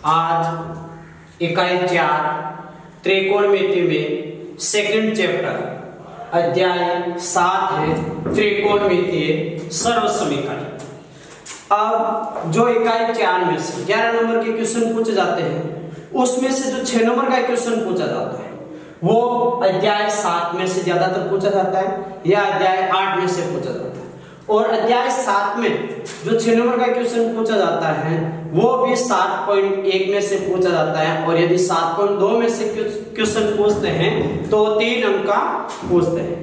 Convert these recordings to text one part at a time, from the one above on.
आज इकाई 4 त्रिकोणमिति में सेकंड चैप्टर अध्याय 7 है त्रिकोणमितीय सर्वसमीकरण। अब जो इकाई 4 में से 11 नंबर के क्वेश्चन पूछे जाते हैं उसमें से जो 6 नंबर का क्वेश्चन पूछा जाता है वो अध्याय 7 में से ज्यादातर पूछा जाता है या अध्याय 8 में से पूछा जाता है। और अध्याय 7 में जो 6 नंबर का क्वेश्चन पूछा जाता है वो भी 7.1 में से पूछा जाता है। और यदि 7.2 में से क्वेश्चन पूछते हैं तो 3 अंक का पूछते हैं।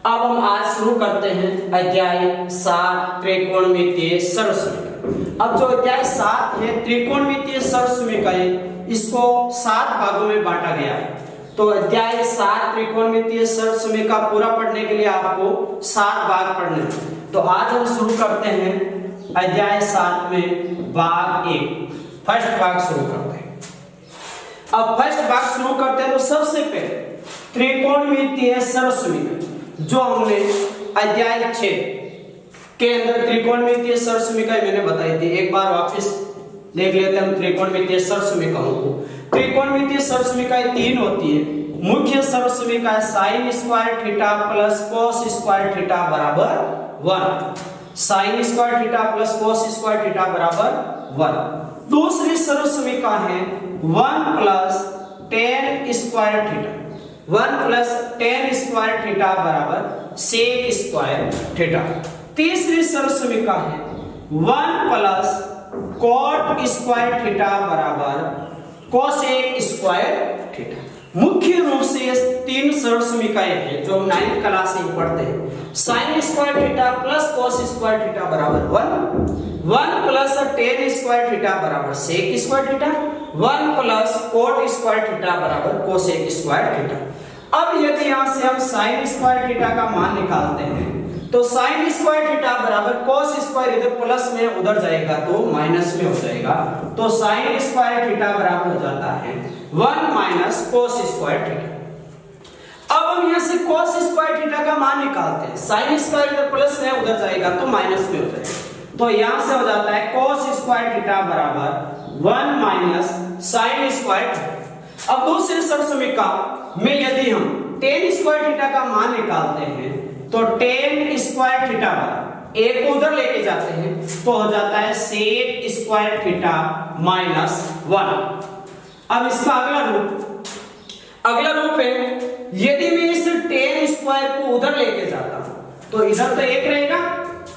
अब हम आज शुरू करते हैं अध्याय 7 त्रिकोणमितीय सर्वसमीकरण। अब जो अध्याय 7 है त्रिकोणमितीय सर्वसमीकरण, इसको 7 भागों में बांटा गया है। तो अध्याय 7 त्रिकोणमितीय सर्वसमीकरण पूरा पढ़ने के लिए आपको 7 भाग पढ़ने हैं। तो आज हम शुरू करते हैं अध्याय 7 में भाग 1, फर्स्ट भाग शुरू करते हैं। अब फर्स्ट भाग शुरू करते हैं तो सबसे पहले त्रिकोणमितीय सर्वसमीकरण जो हमने अध्याय 6 के अंदर त्रिकोणमितीय सर्वसमीकरण मैंने बताई थी, एक बार वापस देख लेते हैं हम त्रिकोणमितीय सर्वसमीकरणों को। त्रिकोणमितीय सर्वसमीकरण 3 होती है। मुख्य सर्वसमीकरण sin square theta plus cos square theta बराबर 1, sin square theta plus cos square theta बराबर 1। दूसरी सर्वसमीकरण है 1 plus tan square theta, 1 plus tan square theta बराबर sec स्क्वायर थीटा। तीसरी सर्वसमीकरण है 1 प्लस cot स्क्वायर थीटा बराबर cosec स्क्वायर थीटा। मुख्य रूप से ये 3 सर्वसमीकरण है जो हम 9th क्लास में पढ़ते हैं। sin square theta plus cos square theta बराबर 1, 1 प्लस tan स्क्वायर थीटा बराबर sec square theta, 1 plus cot square theta बराबर cosec स्क्वायर थीटा। अब यदि यहां से हम sin स्क्वायर थीटा का मान निकालते हैं तो sin स्क्वायर थीटा बराबर cos स्क्वायर, इधर प्लस में उधर जाएगा तो माइनस में हो जाएगा। तो sin स्क्वायर थीटा बराबर हो जाता है 1 माइनस cos स्क्वायर थीटा। अब हम यहां से cos स्क्वायर थीटा का मान निकालते हैं। sin स्क्वायर इधर प्लस में उधर जाएगा तो माइनस में हो जाएगा। तो यहां से हो जाता है cos स्क्वायर थीटा बराबर 1 माइनस sin स्क्वायर थीटा। अब दूसरे सर्वसमीकरण में यदि हम tan स्क्वायर थीटा का मान निकालते हैं तो tan स्क्वायर थीटा बराबर एक को उधर लेके जाते हैं तो हो जाता है sec स्क्वायर थीटा माइनस 1। अब इसका अगला रूप है यदि मैं इस tan स्क्वायर को उधर लेके जाता हूं तो इधर तो 1 रहेगा,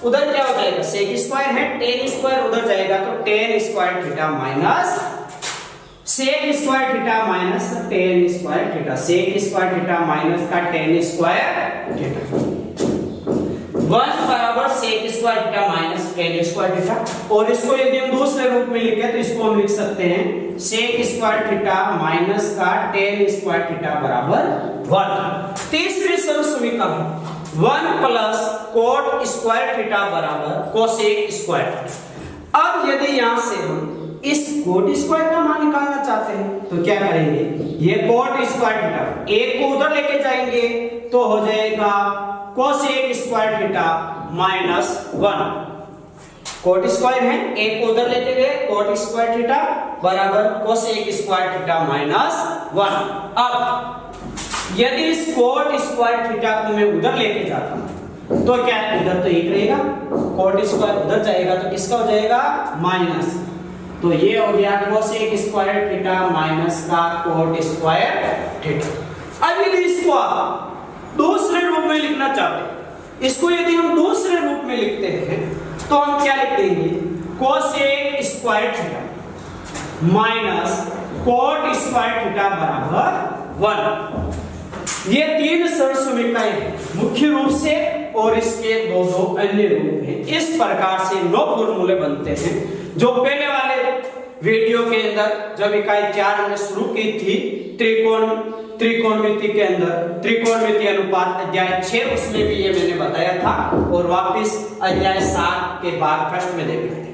उधर क्या हो जाएगा sec स्क्वायर है, tan स्क्वायर उधर जाएगा तो tan square theta minus sec square theta minus tan square theta, sec square theta minus का tan स्क्वायर थीटा। 1 बराबर sec square theta minus tan square theta. और इसको यदि हम दूसरे रूप में लिखें तो इसको हम लिख सकते हैं sec स्क्वायर थीटा माइनस का tan स्क्वायर थीटा बराबर 1। तीसरी सर्वसमीकरण 1 प्लस cot स्क्वायर थीटा बराबर cosec स्क्वायर थीटा। अब यदि यहां से हम इस cot स्क्वायर का मान निकालना चाहते हैं तो क्या करेंगे, ये cot स्क्वायर थीटा एक को उधर लेके जाएंगे तो हो जाएगा cosec square theta minus 1। cot square है, एक को उधर लेते गए cot स्क्वायर थीटा बराबर cosec स्क्वायर थीटा माइनस 1। अब यदि इस cot स्क्वायर थीटा को मैं उधर लेके जाता हूं तो क्या इधर तो 1 रहेगा, cot स्क्वायर उधर जाएगा तो किसका हो जाएगा माइनस। तो ये हो गया cosec स्क्वायर थीटा माइनस का cot स्क्वायर थीटा। अब यदि इसको आप दूसरे रूप में लिखना चाहते हैं, इसको यदि हम दूसरे रूप में लिखते हैं तो हम क्या लिख देंगे cosec square theta minus cot square theta बराबर 1। ये 3 सर्वसमीकरण मुख्य रूप से और इसके दो अन्य रूप हैं। इस प्रकार से 9 फॉर्मूले बनते हैं जो पहले वाले वीडियो के अंदर जब इकाई 4 हमने शुरू की थी त्रिकोणमिति के अंदर त्रिकोणमिति अनुपात अध्याय 6 उसमें भी ये मैंने बताया था। और वापस अध्याय 7 के भाग फर्स्ट में देख लेते हैं।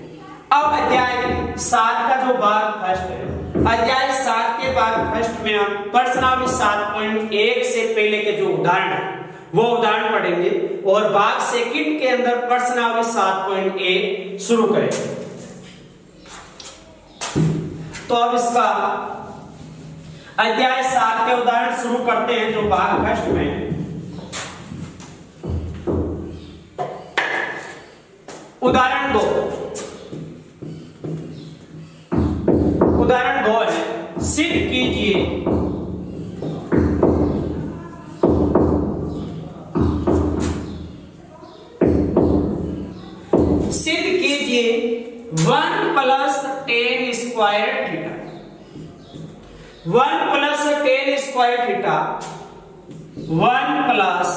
अब अध्याय 7 का जो भाग फर्स्ट है, अध्याय 7 के भाग फर्स्ट में हम प्रश्नावली 7.1 से पहले के जो उदाहरण है वो उदाहरण पढ़ेंगे और भाग सेकंड के अंदर प्रश्नावली 7.1 शुरू करेंगे। तो अब इसका अध्याय 7 के उदाहरण शुरू करते हैं, जो भाग फर्स्ट में उदाहरण 2 है, सिद्ध कीजिए सिद्ध कीजिए 1 plus tan square theta 1 plus tan square theta 1 plus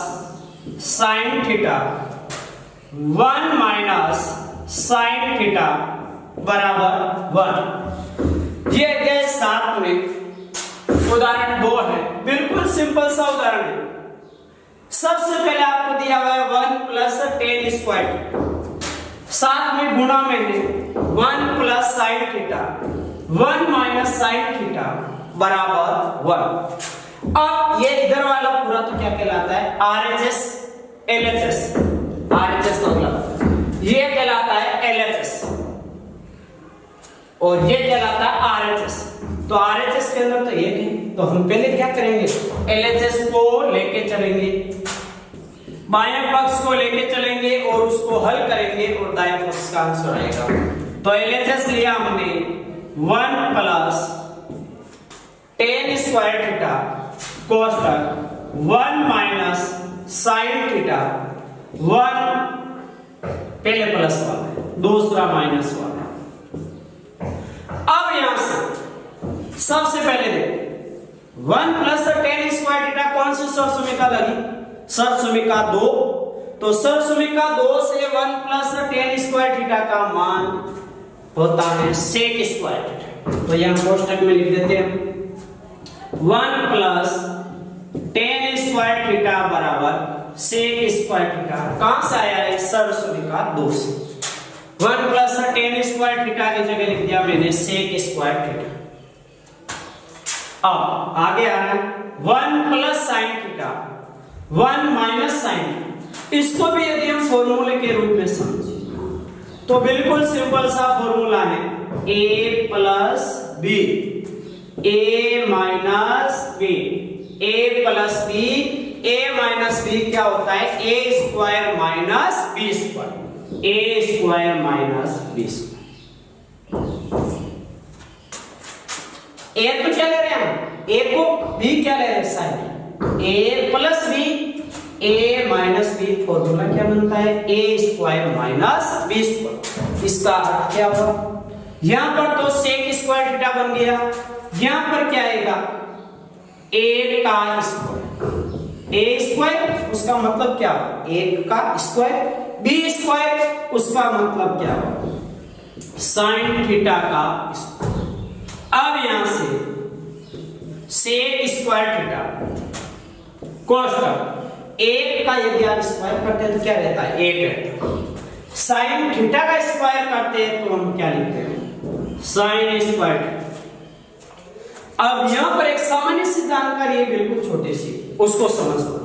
sine theta 1 minus sine theta बराबर 1। ये अध्याय 7 में उदाहरण 2 है। बिल्कुल सिंपल सा उदाहरण है। सबसे पहले आपको दिया हुआ है 1 प्लस टेन स्क्वायर, साथ में गुणा में है 1 plus sine theta 1 minus sine theta बराबर 1। अब ये इधर वाला पूरा तो क्या कहलाता है? RHS LHS। RHS तो ये कहलाता है LHS और ये कहलाता है RHS। तो RHS के अंदर तो एक है, तो हम पहले क्या करेंगे? LHS को लेके चलेंगे, बाएं पक्ष को लेके चलेंगे और उसको हल करेंगे और दाएं पक्ष का आंसर आएगा। तो LHS लिया हमने 1 प्लस टेन स्क्वायर थीटा कोष्टक 1 माइनस साइन थीटा 1 पहले प्लस 1 दूसरा माइनस 1। अब यहां से सबसे पहले देखो 1 प्लस टेन स्क्वायर थीटा कौन सी सरसुमिका लगी? सरसुमिका 2। तो सरसुमिका 2 से 1 प्लस टेन स्क्वायर थीटा का मान होता है सेक स्क्वायर थीटा। तो यहां कोष्टक में लिख देते हैं 1 प्लस टेन स्क्वायर थीटा बराबर सेक स्क्वायर थीटा। कहां से आया है? सरसुमिका 2 से। 1 प्लस टेन स्क्वायर थीटा की जगह लिख दिया मैंने सेक स्क्वायर थीटा। अब आगे आ रहा है 1 plus sine theta 1 minus sine. इसको भी यदि हम फॉर्मूले के रूप में समझें तो बिल्कुल सिंपल सा फॉर्मूला है a plus b a minus b a plus b a minus b क्या होता है? a square minus b square a square minus b square. a तो क्या ले रहे हैं हम? a को b क्या ले रहे हैं? Sine a plus b a minus b. Formula क्या बनता है? a square minus b square. इसका अर्थ क्या हुआ? यहां पर तो सेक स्क्वायर थीटा बन गया, यहां पर क्या आएगा? a का स्क्वायर a स्क्वायर उसका मतलब क्या हुआ? 1 का स्क्वायर b स्क्वायर उसका मतलब क्या हुआ? साइन थीटा का स्क्वायर। अब यहां से सेक स्क्वायर थीटा कोष्टक 1 का यदि आप स्क्वायर करते हैं तो क्या रहता है? 1 रहता है। साइन थीटा का स्क्वायर करते हैं तो हम क्या लिखते हैं? Sign square. अब यहां पर एक सामान्य सी जानकारी है, बिल्कुल छोटी सी, उसको समझ लो।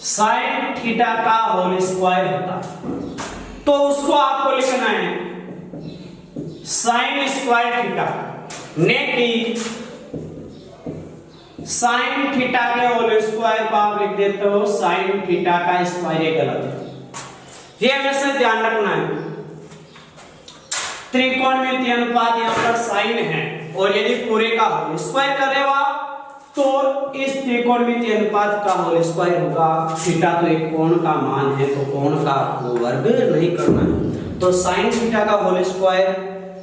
साइन थीटा का होल स्क्वायर होता तो उसको आपको लिखना है साइन स्क्वायर थीटा ने की साइन थीटा के होल स्क्वायर को आप लिख देते हो साइन थीटा का स्क्वायर। ये गलत है, ये हमेशा ध्यान रखना है। त्रिकोणमितीय अनुपात यहाँ पर साइन है और यदि पूरे का होल स्क्वायर कर रहे हो आप तो इस त्रिकोणमितीय अनुपात का होल स्क्वायर होगा। थीटा तो एक कोण का मान है तो कोण का आपको वर्ग नहीं करना है। तो साइन थीटा का होल स्क्वायर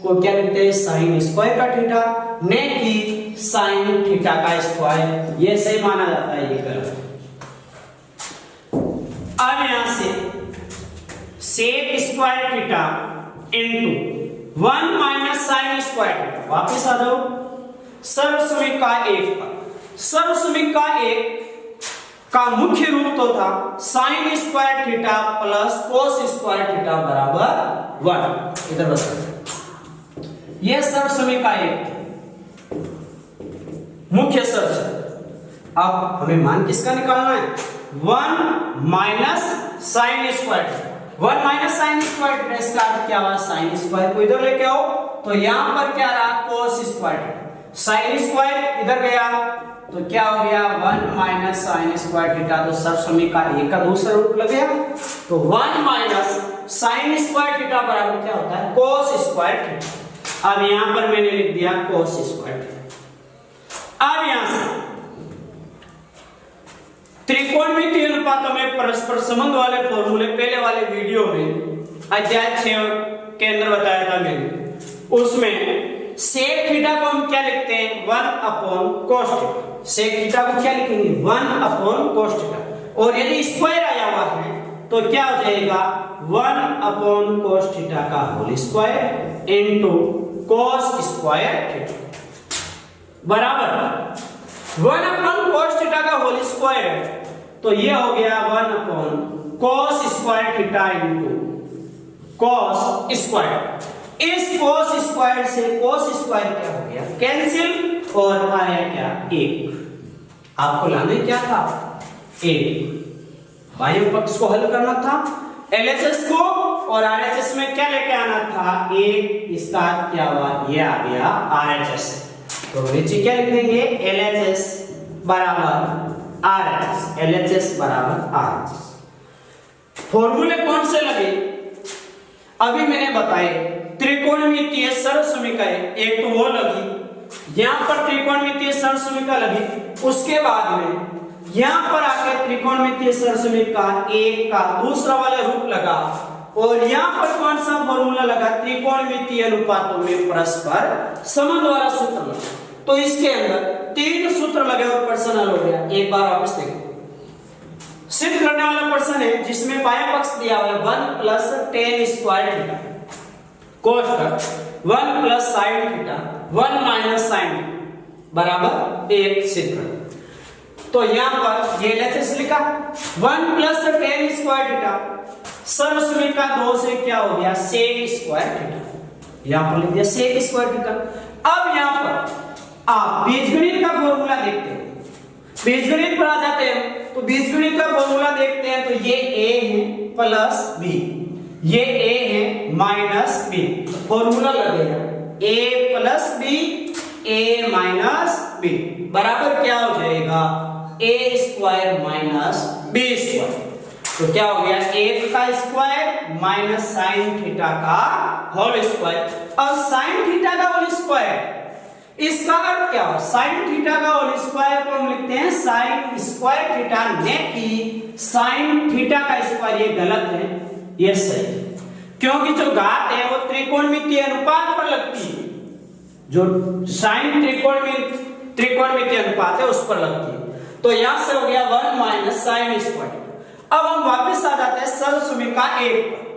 को क्या लिखते हैं? साइन स्क्वायर का थीटा ने की साइन थीटा का स्क्वायर। ये सही माना जाता है, ये गलत। अब यहां से sec square theta into 1 minus sine square theta. वापस आ जाओ सर्वसुमिका 1 पर। सर्वसुमिका 1 का मुख्य रूप तो था sign square theta plus cos square theta बराबर 1। इधर बता ये सर्वसुमिका 1 मुख्य सर्वसुमिका। अब हमें मान किसका निकालना है? 1 minus sine square. 1 minus sine square theta, इसका अर्थ क्या हुआ, साइन स्क्वायर को इधर लेके आओ तो यहां पर क्या रहा, कोस स्क्वायर थीटा। साइन स्क्वायर इधर गया तो क्या हो गया, 1 माइनस साइन स्क्वायर थीटा, तो सर्वसमीकरण एक का दूसरा रूप लग गया, तो 1 माइनस साइन स्क्वायर थीटा बराबर क्या होता है, कोस स्क्वायर थीटा। अब यहां पर मैंने लिख दिया कोस स्क्वायर थीटा। अब यहां से त्रिकोणमितीय अनुपातों में परस्पर संबंध वाले फॉर्मूले पहले वाले वीडियो में अध्याय 6 के अंदर बताया था मैंने, उसमें सेक थीटा को हम क्या लिखते हैं, 1 upon cos theta. Sec theta को क्या लिखेंगे, 1 अपॉन कोस थीटा, और यदि स्क्वायर आया हुआ है तो क्या हो जाएगा, 1 अपॉन कोस थीटा का whole square into cos square theta बराबर 1 अपॉन कोस थीटा का होल स्क्वायर है, तो ये हो गया 1 upon cos square theta into cos square. इस कोस स्क्वायर से कोस स्क्वायर क्या हो गया, कैंसिल, और आया क्या, 1। आपको लाना क्या था, 1। बाह्य पक्ष को हल करना था, एलएचएस को, और आरएचएस में क्या लेके आना था, 1। इसका क्या हुआ, ये आ गया आरएचएस। तो नीचे क्या लिख देंगे, एलएचएस बराबर आरएचएस, एलएचएस बराबर आरएचएस। फॉर्मूले कौन से लगे, अभी मैंने बताए, त्रिकोणमितीय सर्वसमीकरण, एक तो वो लगी, यहां पर त्रिकोणमितीय सर्वसमीकरण लगी, उसके बाद में यहां पर आकर त्रिकोणमितीय सर्वसमीकरण एक का दूसरा वाला रूप लगा, और यहां पर कौन सा फॉर्मूला लगा, त्रिकोणमितीय अनुपातों में परस्पर संबंध वाला सूत्र लगा। तो इसके अंदर 3 सूत्र लगे और प्रश्न हल हो गया। एक बार वापस देखो, सिद्ध करने वाला प्रश्न है जिसमें बाएं पक्ष दिया हुआ है 1 plus tan square theta cos का 1 plus sine theta 1 minus sine बराबर 1 सिद्ध। तो यहां पर ये एलएचएस लिखा 1 प्लस tan स्क्वायर थीटा, सर्वसमीकरण 2 से क्या हो गया, sec स्क्वायर थीटा, यहां पर लिख दिया sec स्क्वायर थीटा। अब यहां पर आप बीजगणित का फॉर्मूला देखते हैं, बीजगणित पर आ जाते हैं, तो बीजगणित का फॉर्मूला देखते हैं, तो ये a है प्लस b, ये a है माइनस b, फॉर्मूला लगेगा a plus b, a minus b बराबर क्या हो जाएगा, a square minus b square. तो क्या हो गया, 1 का स्क्वायर माइनस साइन थीटा का होल स्क्वायर। अब साइन थीटा का होल स्क्वायर, इसका अर्थ क्या हो, साइन थीटा का होल स्क्वायर को हम लिखते हैं साइन स्क्वायर थीटा, ने की साइन थीटा का स्क्वायर, ये गलत है, ये सही है, क्योंकि जो घात है वो त्रिकोणमितीय अनुपात पर लगती है, जो साइन त्रिकोणमितीय अनुपात है उस पर लगती है। तो यहां से हो गया 1 माइनस साइन स्क्वायर। अब हम वापस आ जाते हैं सर्वसमीकरण 1 पर।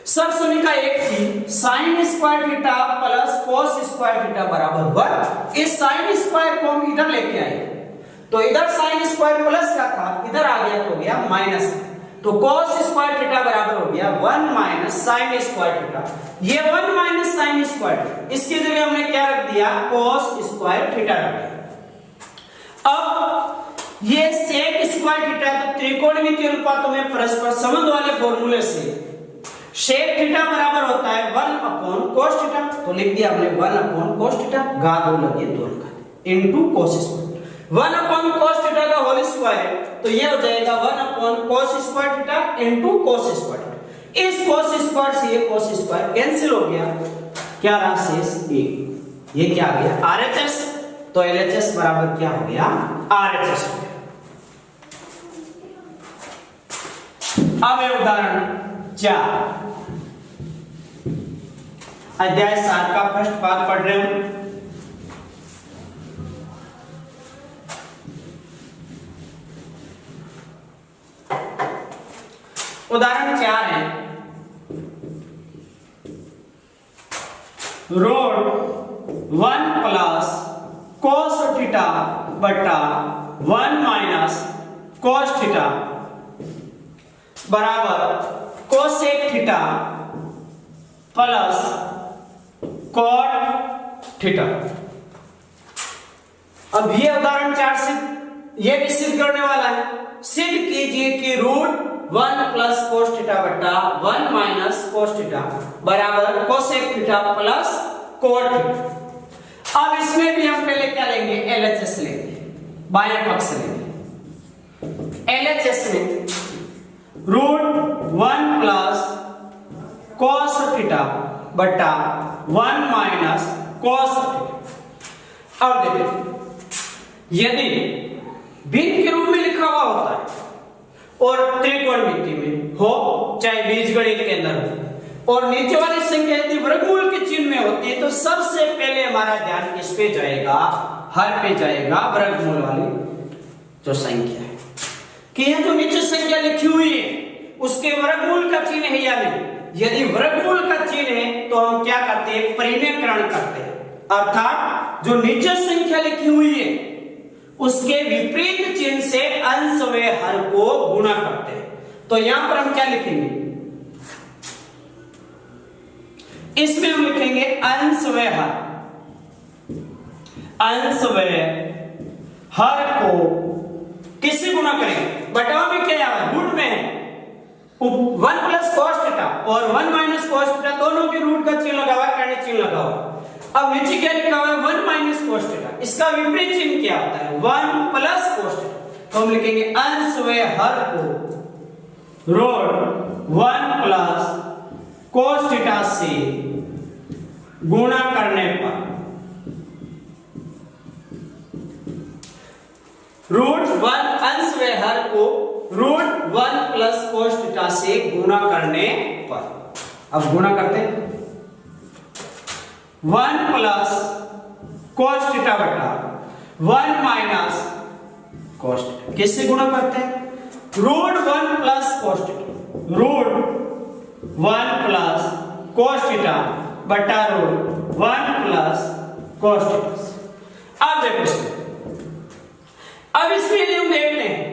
सर्वसमीकरण 1 थी sign square theta plus cos square theta बराबर 1। इस साइन स्क्वायर को हम इधर लेके आए, तो इधर साइन स्क्वायर प्लस का था, इधर आ गया तो हो गया माइनस, तो कोस स्क्वायर थीटा बराबर हो गया 1 माइनस साइन स्क्वायर थीटा। ये 1 माइनस साइन स्क्वायर, इसकी जगह हमने क्या रख दिया, कोस स्क्वायर थीटा रख दिया। अब ये sec स्क्वायर थीटा, तो त्रिकोणमितीय अनुपातों में परस्पर संबंध वाले फॉर्मूले से sec थीटा बराबर होता है 1 अपॉन cos थीटा, तो लिख दिया हमने 1 अपॉन cos थीटा, घात 2 लगी 2 घात into cos square 1 upon cos theta का होल स्क्वायर, तो ये हो जाएगा 1 upon cos square theta into cos square. इस cos स्क्वायर से ये cos स्क्वायर कैंसिल हो गया, क्या रहा शेष 1, ये क्या आ गया RHS, तो LHS बराबर क्या हो गया, RHS हो गया। अब है उदाहरण 4, अध्याय 7 का फर्स्ट पार्ट पढ़ रहे हो। उदाहरण 4 है, रोड 1 प्लस कोस थीटा बटा 1 माइनस कोस थीटा बराबर cosec theta plus cot theta. अब ये उदाहरण 4 से ये भी सिद्ध करने वाला है। सिद्ध कीजिए कि रूट 1 प्लस कोस थीटा बटा 1 माइनस कोस थीटा बराबर cosec theta plus cot theta. अब इसमें भी हम पहले क्या लेंगे, एलएचएस लेंगे, बाएं पक्ष लेंगे। एलएचएस में रूट 1 प्लस कोस थीटा बटा 1 माइनस कोस थीटा। अब देखिए, यदि भिन्न के रूप में लिखा हुआ होता है और त्रिकोणमिति में हो, चाहे बीजगणित के अंदर हो, और नीचे वाली संख्या यदि वर्गमूल के चिन्ह में होती है, तो सबसे पहले हमारा ध्यान किस पे जाएगा, हर पे जाएगा, वर्गमूल वाली जो संख्या है कि यह जो नीचे संख्या लिखी हुई है उसके वर्गमूल का चिन्ह है या नहीं। यदि वर्गमूल का चिन्ह है तो हम क्या करते हैं, परिमेयकरण करते हैं, अर्थात जो नीचे संख्या लिखी हुई है उसके विपरीत चिन्ह से अंश व हर को गुणा करते हैं। तो यहां पर हम क्या लिखेंगे, इसमें हम लिखेंगे अंश व हर, अंश व हर को किससे गुणा करेंगे, बटाव में क्या है, रूट में है 1 प्लस कोस थीटा और 1 माइनस कोस थीटा, दोनों के रूट का चिन्ह लगा हुआ है, कर्ण चिन्ह लगा हुआ है। अब नीचे क्या लिखा हुआ है, 1 माइनस कोस थीटा, इसका विपरीत चिन्ह क्या होता है, 1 प्लस कोस थीटा। तो हम लिखेंगे अंश व हर को रूट 1 प्लस कोस थीटा से गुणा करने पर रूट 1 अंश व हर को रूट 1 प्लस कोस थीटा से गुणा करने पर, अब गुणा करते हैं 1 प्लस कोस थीटा बटा 1 माइनस कोस थीटा, किससे गुणा करते हैं, root 1 plus cos theta, root 1 plus cos theta बटा रूट 1 प्लस कोस थीटा। अब देखो, अब इसमें यदि हम देखते हैं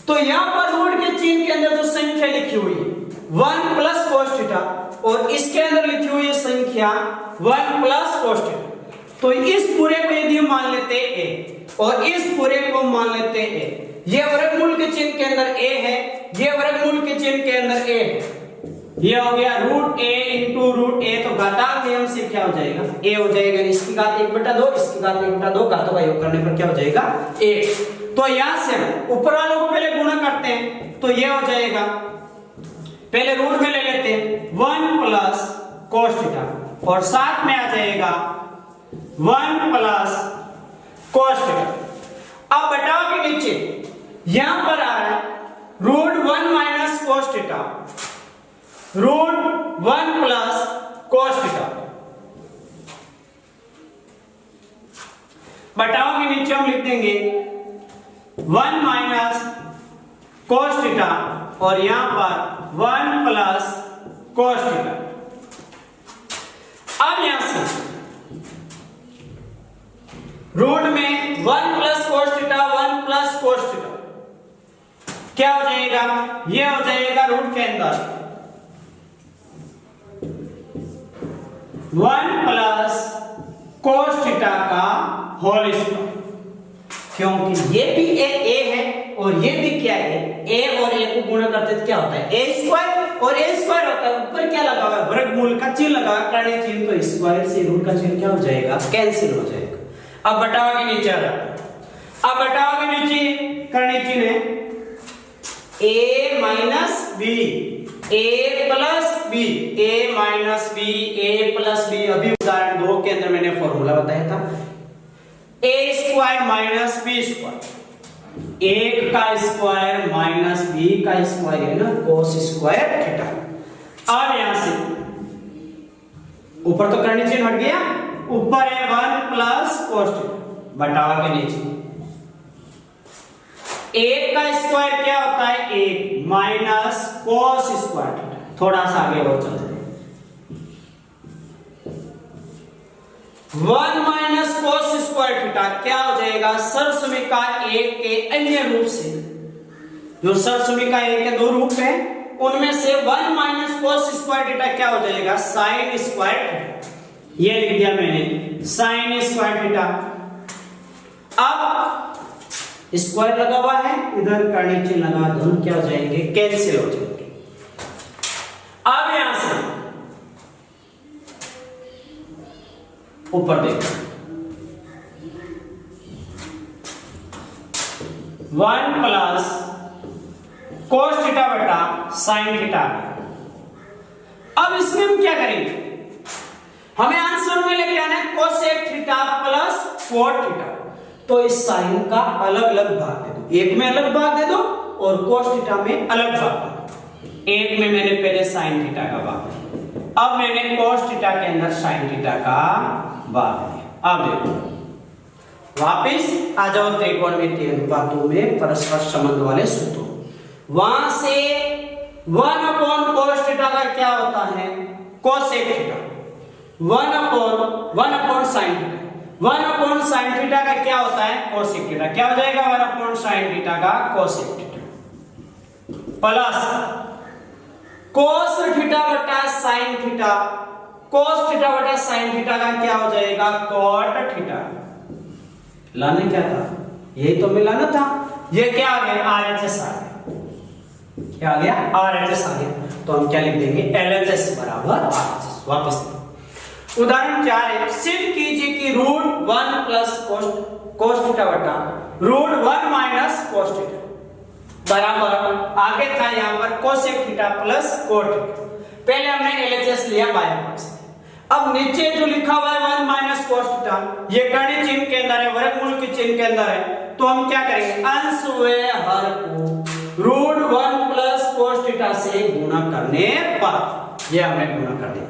तो यहां पर रूट के चिन्ह के अंदर जो संख्या लिखी हुई है 1 प्लस कोस थीटा और इसके अंदर लिखी हुई है संख्या 1 प्लस कोस थीटा, तो इस पूरे को यदि हम मान लेते हैं a और इस पूरे को मान लेते हैं a, ये वर्गमूल के चिन्ह के अंदर a है, ये वर्गमूल के चिन्ह के अंदर a है, ये हो गया root a into root a, तो घातांक नियम से क्या हो जाएगा, a हो जाएगा, इसकी घात 1/2, इसकी घात 1/2, घातों का योग करने पर क्या हो जाएगा 1। तो यहां से हम ऊपर वालों को पहले गुणा करते हैं, तो ये हो जाएगा, पहले रूट में ले लेते हैं 1 प्लस कोस थीटा और साथ में आ जाएगा 1 प्लस कोस थीटा। अब बटाव के नीचे यहां पर आ रहा है root 1 minus cos theta, root 1 plus cos theta, बटाव के नीचे हम लिख देंगे 1 माइनस कोस थीटा और यहां पर 1 प्लस कोस थीटा। अब यहां से रूट में 1 plus cos theta 1 plus cos theta क्या हो जाएगा, ये हो जाएगा रूट के अंदर 1 प्लस कोस थीटा का होल स्क्वायर, क्योंकि ये भी ए है और ये भी क्या है, a और a को गुणा करते तो क्या होता है a स्क्वायर, और a स्क्वायर होता है ऊपर क्या लगा हुआ है, वर्गमूल का चिन्ह लगा, कर्ण चिन्ह, तो स्क्वायर से रूट का चिन्ह क्या हो जाएगा, कैंसिल हो जाएगा। अब बटाव के नीचे आ रहा है, अब बटाव के नीचे कर्ण चिन्ह है a minus b, a plus b, a minus b, a plus b। अभी उदाहरण 2 के अंदर मैंने फॉर्मूला बताया था a square minus b square, 1 का स्क्वायर माइनस b का स्क्वायर है ना, कोस स्क्वायर थीटा। अब यहां से ऊपर तो कर्ण चिन्ह हट गया, ऊपर है 1 प्लस कोस थीटा, बटाव के नीचे 1 का स्क्वायर क्या होता है 1 माइनस कोस स्क्वायर थीटा। थोड़ा सा आगे और चलते हैं, 1 माइनस कोस स्क्वायर थीटा क्या हो जाएगा, सरसमीका 1 के अन्य रूप से, जो सरसमीका 1 के 2 रूप है उनमें से 1 माइनस कोस स्क्वायर थीटा क्या हो जाएगा, साइन स्क्वायर थीटा। ये लिख दिया मैंने साइन स्क्वायर थीटा। अब स्क्वायर लगा हुआ है, इधर कर्णिक चिन्ह लगा, दोनों क्या हो जाएंगे, कैंसिल हो जाएंगे। अब यहां से ऊपर देखो 1 प्लस cos थीटा बटा sin थीटा। अब इसमें हम क्या करेंगे, हमें आंसर में लेके आना है cosec theta plus cot theta. तो इस साइन का अलग अलग भाग दे दो, एक में अलग भाग दे दो और cos थीटा में अलग भाग दे दो। एक में मैंने पहले sin थीटा का भाग दिया, अब मैंने cos थीटा के अंदर sin थीटा का भाग दिया। अब देखो वापिस आ जाओ त्रिकोणमितीय अनुपातों में परस्पर संबंध वाले सूत्रों। वहां से 1 अपॉन cos थीटा का क्या होता है, cosec theta. 1 upon sin theta, 1 upon sin theta का क्या होता है, cosec थीटा। क्या हो जाएगा 1 अपॉन sin थीटा का cosec theta plus cos theta बटा sin थीटा। cos थीटा बटा sin थीटा का क्या हो जाएगा, cot थीटा। लाना क्या था, यही तो मिलाना था। ये क्या आ गया, RHS आ गया। क्या आ गया, RHS आ गया। तो हम क्या लिख देंगे, LHS बराबर RHS। वापस उदाहरण 4 है, सिद्ध कीजिए कि √1 प्लस cos थीटा बटा √1 माइनस cos थीटा बराबर, आगे था यहां पर cosec theta plus cot theta. पहले हमने LHS लिया बाएं पक्ष से। अब नीचे जो लिखा हुआ है 1 माइनस cos थीटा, ये कर्णिक चिन्ह के अंदर है, वर्गमूल के चिन्ह के अंदर है। तो हम क्या करेंगे, अंश व हर को √1 प्लस cos थीटा से गुणा करने पर, ये हमने गुणा कर दिया।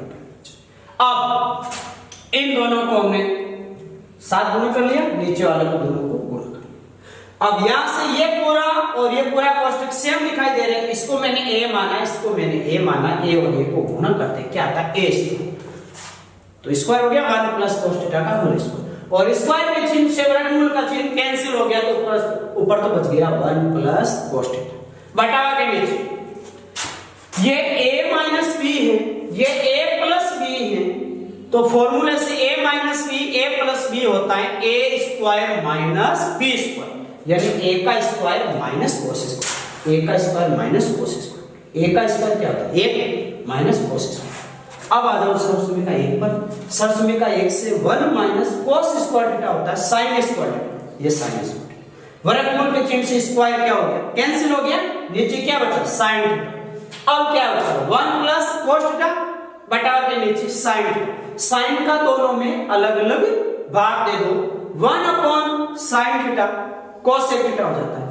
अब इन दोनों को हमने साथ गुणा कर लिया, नीचे वाले को दोनों को गुणा कर लिया। अब यहां से ये पूरा और ये पूरा कोष्टक सेम दिखाई दे रहे हैं। इसको मैंने a माना, इसको मैंने a माना, a और a को गुणा करते क्या आता है, a स्क्वायर। तो स्क्वायर हो गया 1 प्लस cos थीटा का होल स्क्वायर, और स्क्वायर के चिन्ह से वर्गमूल का चिन्ह कैंसिल हो गया, तो ऊपर तो बच गया 1 प्लस cos थीटा बटा के नीचे ये a माइनस b है, ये a प्लस b है। तो फॉर्मूले से a minus b a plus b होता है a square minus b square, यानी a का square minus cos square, a का square minus cos square. a का स्क्वायर क्या होता है, 1 माइनस cos स्क्वायर। अब आ जाओ सरसुमिका 1 पर। सरसुमिका 1 से 1 माइनस cos स्क्वायर थीटा होता है sin स्क्वायर थीटा, ये sin स्क्वायर। वर्गमूल के चिन्ह से स्क्वायर क्या हो गया, कैंसिल हो गया, नीचे क्या बचा, sin थीटा। अब क्या बचा, 1 प्लस cos थीटा बटा के नीचे sin थीटा। sin का दोनों में अलग अलग भाग दे दो, 1 upon sin theta cosec theta हो जाता है,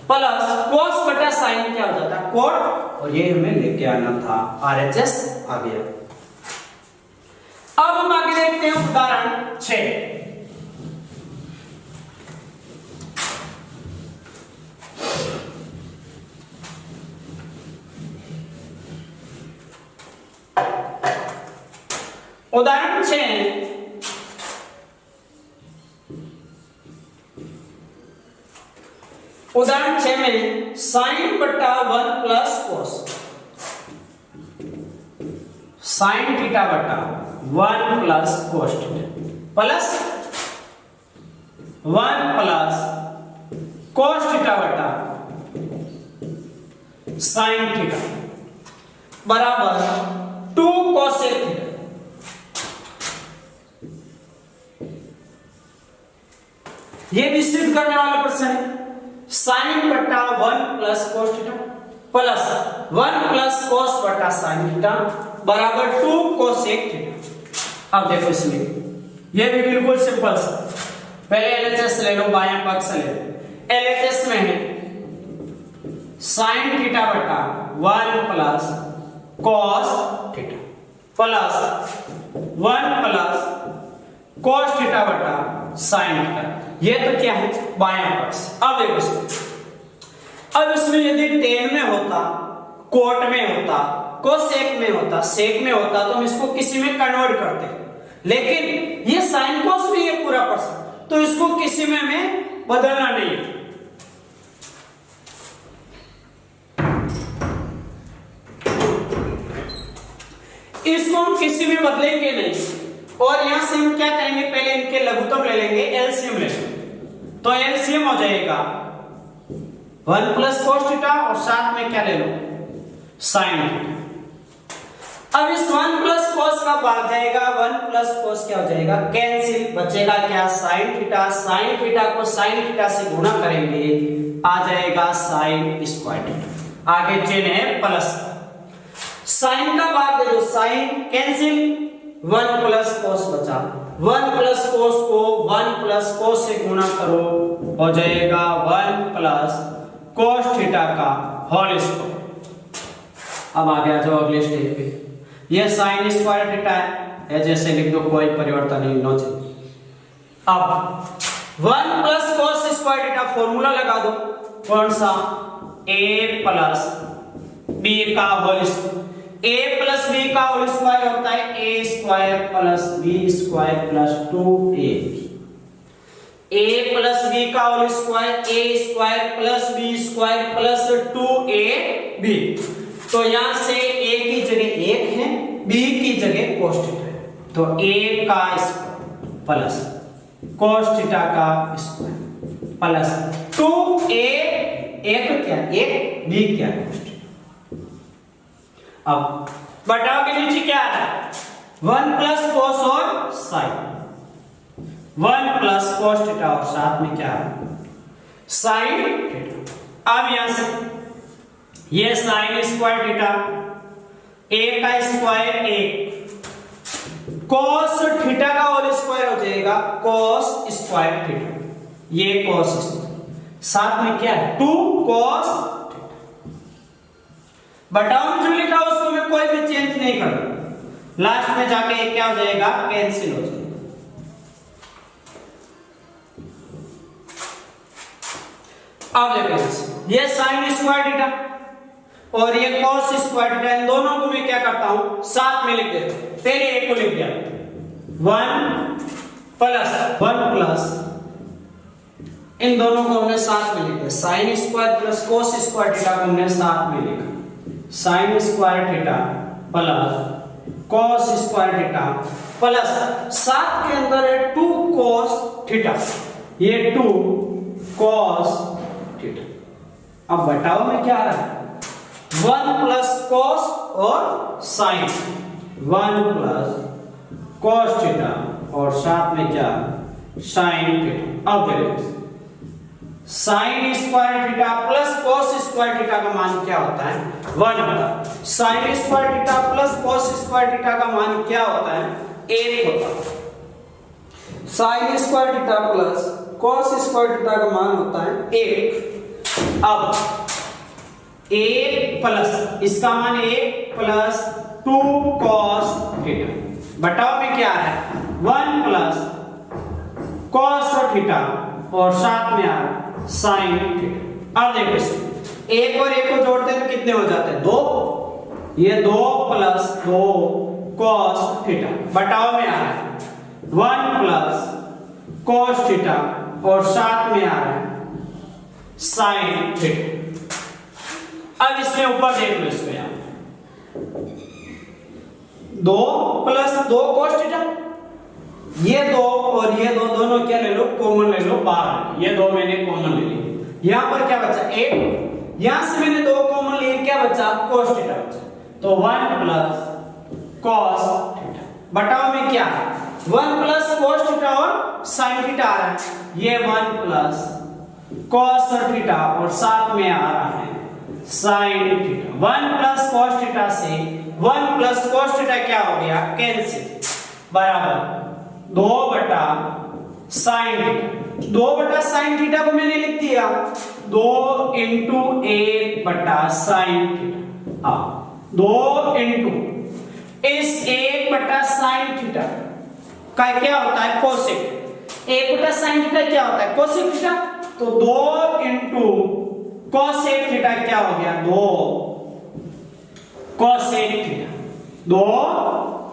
प्लस cos बटा sin क्या हो जाता है, cot। और ये हमें लेके आना था, RHS आ गया। अब हम आगे देखते हैं उदाहरण 6। उदाहरण 6 में sin बटा 1 प्लस cos, sin थीटा बटा 1 प्लस cos थीटा प्लस 1 प्लस cos थीटा बटा sin थीटा बराबर 2 cosec थीटा। ये भी सिद्ध करने वाला प्रश्न है। sin बटा 1 प्लस cos थीटा प्लस 1 प्लस cos बटा sin थीटा बराबर 2 cosec थीटा। अब देखो इसमें ये भी बिल्कुल सिंपल सा, पहले LHS ले लो, बायां पक्ष ले लो। LHS में है sin थीटा बटा 1 प्लस cos थीटा प्लस 1 प्लस cos थीटा बटा sin थीटा। ये तो क्या है, बायां पक्ष। अब देखो अब इसमें यदि tan में होता, cot में होता, cosec में होता, sec में होता, तो हम इसको किसी में कन्वर्ट करते, लेकिन ये sin cos भी है पूरा प्रश्न, तो इसको किसी में बदलना नहीं है। इसको हम किसी में बदलेंगे नहीं, और यहां से हम क्या करेंगे, पहले इनके लघुत्तम ले लेंगे, एलसीएम ले लेंगे। तो एलसीएम हो जाएगा 1 प्लस cos थीटा और साथ में क्या ले लो sin थीटा। अब इस 1 प्लस cos का भाग जाएगा, 1 प्लस cos क्या हो जाएगा कैंसिल, बचेगा क्या sin थीटा। sin थीटा को sin थीटा से गुणा करेंगे, आ जाएगा sin स्क्वायर थीटा। आगे चिन्ह है प्लस, sin का भाग दे दो, sin कैंसिल, 1 प्लस cos बचा, 1 प्लस cos को 1 प्लस cos से गुणा करो, हो जाएगा 1 प्लस cos थीटा का होल स्क्वायर। अब आगे आ जाओ अगले स्टेज पे, ये sin स्क्वायर थीटा है, जैसे लिख दो, कोई परिवर्तन नहीं, नो चेंज। अब 1 प्लस cos स्क्वायर थीटा फॉर्मूला लगा दो, कौन सा, a प्लस b का whole square. a plus b का होल स्क्वायर होता है a square plus b square plus 2ab। a plus b का whole square a square plus b square plus 2ab। तो यहां से a की जगह 1 है, b की जगह cos थीटा है, तो a का स्क्वायर प्लस cos थीटा का स्क्वायर प्लस 2a, एक क्या 1, b क्या cos थीटा। अब बटाव के नीचे क्या आ रहा है, 1 प्लस cos और sin, 1 प्लस cos थीटा और साथ में क्या है sin थीटा। अब यहां से ये sin स्क्वायर थीटा, a का स्क्वायर 1, cos थीटा का होल स्क्वायर हो जाएगा cos स्क्वायर थीटा, ये cos स्क्वायर, साथ में क्या है 2 cos थीटा। बटाव में जो लिखा उसको मैं कोई भी चेंज नहीं कर रहा, लास्ट में जाके ये क्या हो जाएगा कैंसिल हो जाएगा। अब देखो ये sin स्क्वायर थीटा और ये cos स्क्वायर थीटा, इन दोनों को मैं क्या करता हूं साथ में लिख देता हूं। पहले एक को लिख दिया 1 प्लस इन दोनों को हमने साथ में लिख दिया, sin square plus cos square theta को हमने साथ में लिखा, sin square theta plus cos square theta plus साथ के अंदर है 2 cos थीटा, ये 2 cos थीटा। अब बटाव में क्या आ रहा है 1 प्लस cos और sin, 1 प्लस cos थीटा और साथ में क्या sin थीटा। अब देखो sin square theta plus cos square theta का मान क्या होता है 1 होता है, sin square theta plus cos square theta का मान क्या होता है 1 होता है, sin square theta plus cos square theta का मान होता है 1। अब a प्लस इसका मान 1 प्लस 2 cos थीटा, बटाव में क्या है 1 प्लस cos थीटा और साथ में आ रहा sin थीटा। अब देखो इसमें एक और एक को जोड़ते हैं तो कितने हो जाते हैं 2, ये 2 प्लस 2 cos थीटा, बटाव में आ रहा है 1 प्लस cos थीटा और साथ में आ रहा है sin थीटा। अब इसमें ऊपर देख लो, इसमें यहां 2 प्लस 2 cos थीटा, ये 2 और ये 2 दोनों क्या ले लो कॉमन ले लो बाहर, ये 2 मैंने कॉमन ले लिया, यहां पर क्या बचा 1, यहां से मैंने 2 कॉमन लिए, क्या बचा cos थीटा बचा, तो 1 प्लस cos थीटा। बटाव में क्या है 1 प्लस cos थीटा और sin थीटा आ रहा है, ये 1 प्लस cos थीटा और साथ में आ रहा है sin थीटा। 1 प्लस cos थीटा से 1 प्लस cos थीटा क्या हो गया कैंसिल, बराबर 2 बटा sin थीटा। 2 बटा sin थीटा को मैंने लिख दिया 2 इंटू 1 बटा sin थीटा। 2 इंटू इस 1 बटा sin थीटा का क्या होता है कोसेक, 1 बटा sin थीटा क्या होता है कोसेक थीटा, तो 2 इंटू कोसेक थीटा क्या हो गया 2 कोसेक थीटा, 2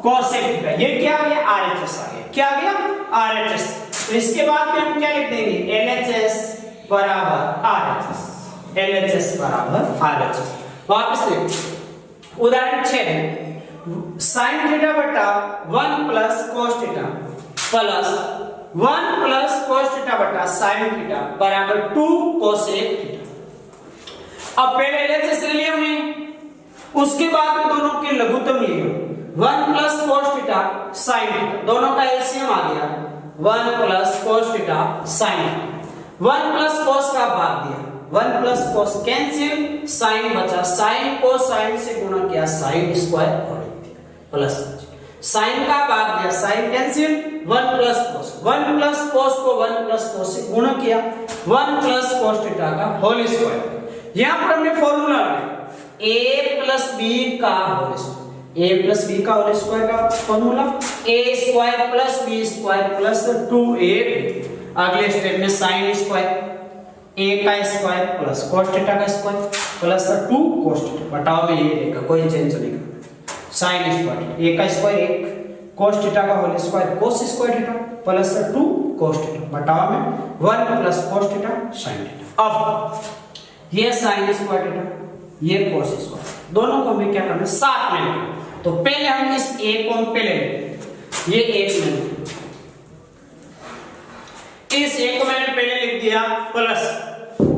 कोसेक थीटा, ये क्या आ गया RHS आ गया, क्या आ गया RHS। तो इसके बाद में हम क्या लिख देंगे LHS बराबर RHS, LHS बराबर RHS। वापस देखो उदाहरण 6 है, sin थीटा बटा 1 प्लस cos थीटा प्लस 1 प्लस cos थीटा बटा sin थीटा बराबर 2 कोसेक थीटा। अब पहले एलएचएस ले लिया हमने, उसके बाद में दोनों के लघुत्तम लिए 1 प्लस cos थीटा sin थीटा, दोनों का एलसीएम आ गया 1 प्लस cos थीटा sin थीटा। 1 प्लस cos का भाग दिया, 1 प्लस cos कैंसिल, sin बचा, sin को sin से गुणा किया sin स्क्वायर और प्लस sin का भाग दिया, sin कैंसिल, 1 प्लस cos, 1 प्लस cos को 1 प्लस cos से गुणा किया 1 प्लस cos थीटा का होल स्क्वायर। यहां पर हमने फॉर्मूला लगाया a प्लस b का whole square, a plus b का होल स्क्वायर का formula a square plus b square plus 2a। अगले स्टेप में sin स्क्वायर a का स्क्वायर प्लस cos थीटा का स्क्वायर प्लस 2 cos थीटा, बटाव में ये रहेगा, कोई चेंज नहीं करना। sin स्क्वायर a का स्क्वायर 1 cos थीटा का whole square cos square theta plus 2 cos theta, बटाव में 1 प्लस cos थीटा sin थीटा। अब ये sin स्क्वायर थीटा, ये cos स्क्वायर, दोनों को हमें क्या करना है साथ में लिखना। तो पहले हम इस a को हम पहले ये एक में, इस a को मैंने पहले लिख दिया प्लस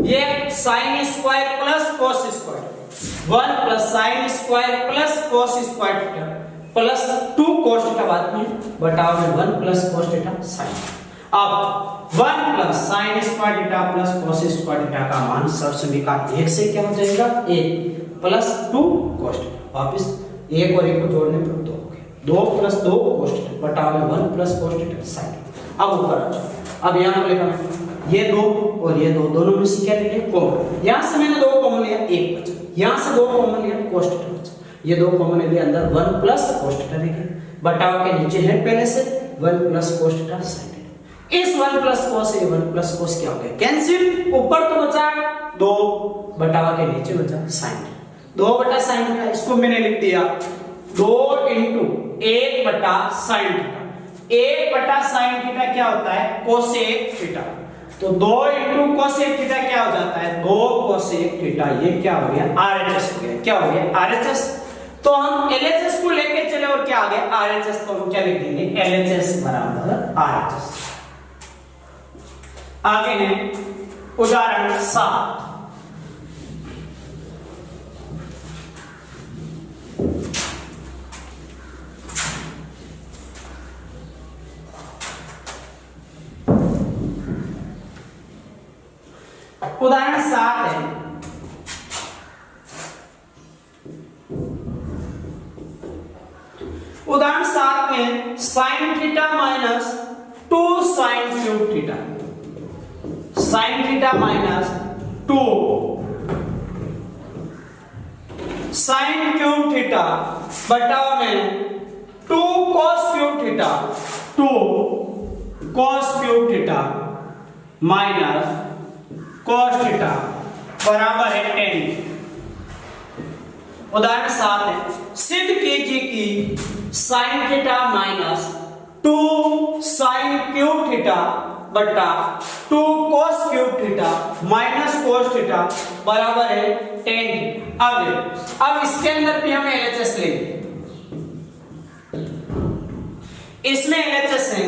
ये sin square plus cos square 1 plus sin square plus cos square theta plus 2 cos theta बाद में बटाव में 1 प्लस cos थीटा sin। अब 1 plus sin square theta plus cos square theta का मान सर्वसमीकरण 1 से क्या हो जाएगा 1 प्लस 2 cos थीटा, वापस 1 और 1 को जोड़ने पर 2 हो गया, 2 प्लस 2 cos थीटा बटाव में 1 प्लस cos थीटा sin। अब ऊपर आ जाओ, अब यहां पर लिखा ये 2 और ये 2 दोनों में से क्या ले लिया कॉमन, यहां से मैंने 2 कॉमन लिया 1 बचा, यहां से 2 कॉमन लिया cos थीटा बचा, ये 2 कॉमन ले लिया, अंदर 1 प्लस cos थीटा रह गया, बटाव के नीचे है पहले से 1 प्लस cos थीटा sin। इस 1 प्लस cos से 1 प्लस cos क्या हो गया कैंसिल, ऊपर तो बचा 2 बटाव के नीचे बचा sin, 2 बटा sin थीटा, इसको मैंने लिख दिया 2 इंटू 1 बटा sin थीटा, 1 बटा sin थीटा क्या होता है cosec थीटा, तो 2 इंटू cosec थीटा क्या हो जाता है 2 cosec थीटा, ये क्या हो गया RHS हो गया, क्या हो गया RHS। तो हम LHS को लेके चले और क्या आ गया RHS, तो हम क्या लिख देंगे LHS बराबर RHS। आगे है उदाहरण 7, उदाहरण 7 है उदाहरण 7 में sin theta minus 2 sin cube theta, sin theta minus 2 sin cube theta बटाव में 2 cos cube theta, 2 cos cube theta minus cos theta बराबर है 10। उदाहरण 7 है सिद्ध कीजिए कि sin theta minus 2 sin cube theta बटा 2 cos cube theta minus cos theta बराबर है 10। अब इसके अंदर भी हमें LHS लेंगे, इसमें LHS है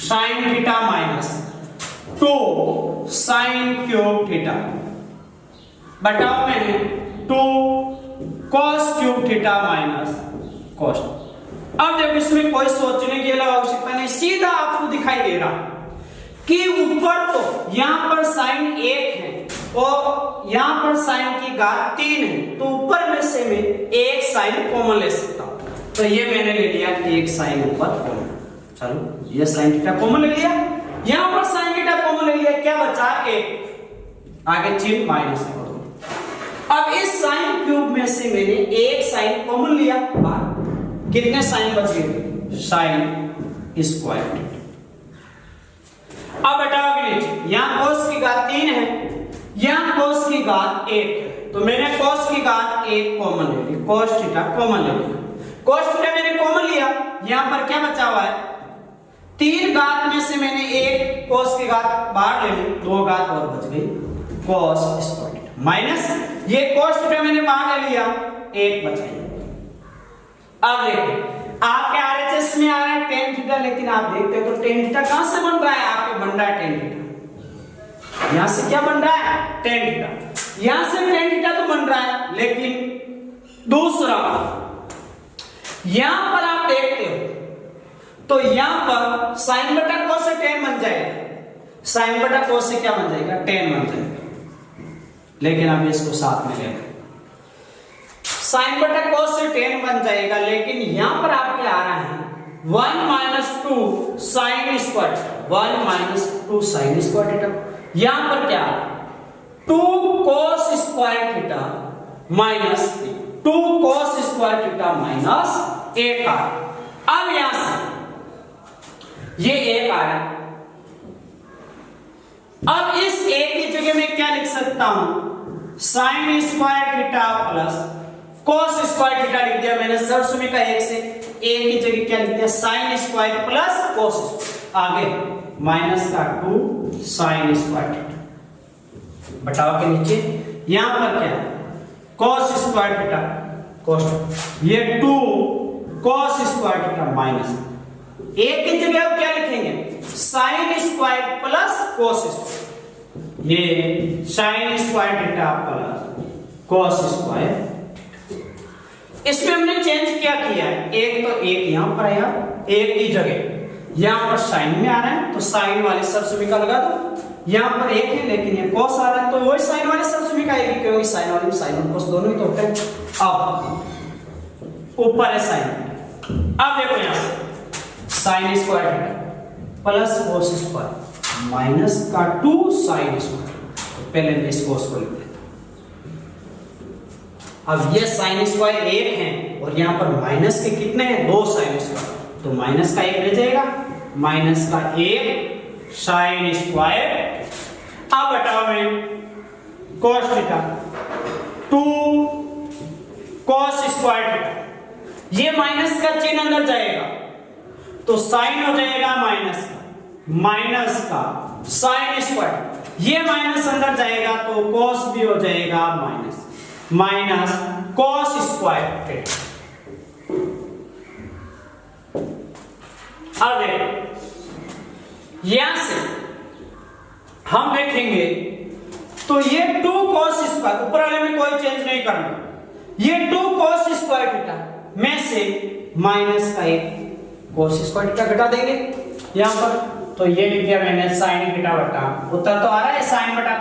sin theta minus 2 sin cube theta बटाव में है 2 cos cube theta minus cos। अब देखो इसमें कोई सोचने की आवश्यकता नहीं, सीधा आपको दिखाई दे रहा कि ऊपर तो यहां पर sin 1 है और यहां पर sin की घात 3 है, तो ऊपर में से मैं एक sin कॉमन ले सकता हूं, तो ये मैंने ले लिया एक sin ऊपर कॉमन। चलो ये sin थीटा कॉमन ले लिया, यहां पर sin थीटा कॉमन ले लिया, क्या बचा 1, आगे चिन्ह माइनस कर दो। अब इस sin क्यूब में से मैंने एक sin कॉमन लिया, कितने sin बच गए sin स्क्वायर। अब हटाओगे नीचे, यहां cos की घात 3 है, यहां cos की घात 1 है, तो मैंने cos की घात 1 कॉमन ले ली, cos थीटा कॉमन ले लिया, cos थीटा मैंने कॉमन लिया, यहां पर क्या बचा हुआ है 3 घात में से मैंने एक cos की घात बाहर ले ली, 2 घात और बच गई cos स्क्वायर माइनस ये cos थीटा मैंने बाहर ले लिया, 1 बच गई। अब देखो आपके आरएचएस में आ रहा है tan थीटा, लेकिन आप देखते हो तो tan थीटा कहां से बन रहा है, आपके बन रहा है tan थीटा, यहां से क्या बन रहा है tan थीटा, यहां से tan थीटा तो बन रहा है, लेकिन दूसरा यहां पर आप देखते हो तो यहां पर sin बटा cos से tan बन जाएगा, sin बटा cos से क्या बन जाएगा, tan बन जाएगा। लेकिन अब इसको साथ में लेंगे, sin बटा cos से tan बन जाएगा, लेकिन यहां पर आपके आ रहा है 1 minus 2 sine square, 1 minus 2 sign square theta. यहां पर क्या 2 cos square theta minus 2 cos square theta minus 1 आ। अब यहां से ये 1 आ रहा है, अब इस 1 की जगह में क्या लिख सकता हूं, sign square theta plus cos square theta लिख दिया मैंने सर्वसुमी का 1 से, 1 की जगह क्या लिख दिया, साइन स्क्वायर प्लस cos, आगे माइनस का 2 साइन स्क्वायर थीटा, बटाव के नीचे यहां पर क्या cos स्क्वायर थीटा, cos, ये 2 cos स्क्वायर थीटा माइनस 1 की जगह आप क्या लिखेंगे, sine square plus cos square, ये sine square theta plus cos square. इसमें हमने चेंज क्या किया है, एक तो एक यहां पर आया, एक की जगह यहां पर साइन में आ रहा है तो साइन वाले सर्वसुमी का लगा दो, यहां पर एक है लेकिन ये cos आ रहा है तो वही साइन वाले सर्वसुमी का एक ही, क्योंकि साइन वाले में साइन और cos दोनों ही तो होते हैं। अब ऊपर है साइन, अब देखो यहां से sign square theta plus cos square minus का 2 साइन स्क्वायर, तो पहले मैं इस cos को लिख देता हूं। अब ये साइन स्क्वायर 1 है और यहां पर माइनस के कितने हैं, 2 साइन स्क्वायर, तो माइनस का 1 रह जाएगा, माइनस का 1 साइन स्क्वायर। अब हटाओ में cos theta 2 cos square theta, ये माइनस का चिन्ह अंदर जाएगा तो साइन हो जाएगा माइनस का साइन स्क्वायर, ये माइनस अंदर जाएगा तो cos भी हो जाएगा माइनस cos स्क्वायर थीटा। अब देखो यहां से हम देखेंगे तो ये 2 cos स्क्वायर, ऊपर वाले में कोई चेंज नहीं करना, ये 2 cos स्क्वायर थीटा में से माइनस का 1 cos स्क्वायर थीटा घटा देंगे यहां पर, तो ये लिख दिया मैंने साइन थीटा बटा, उत्तर तो आ रहा है साइन बटा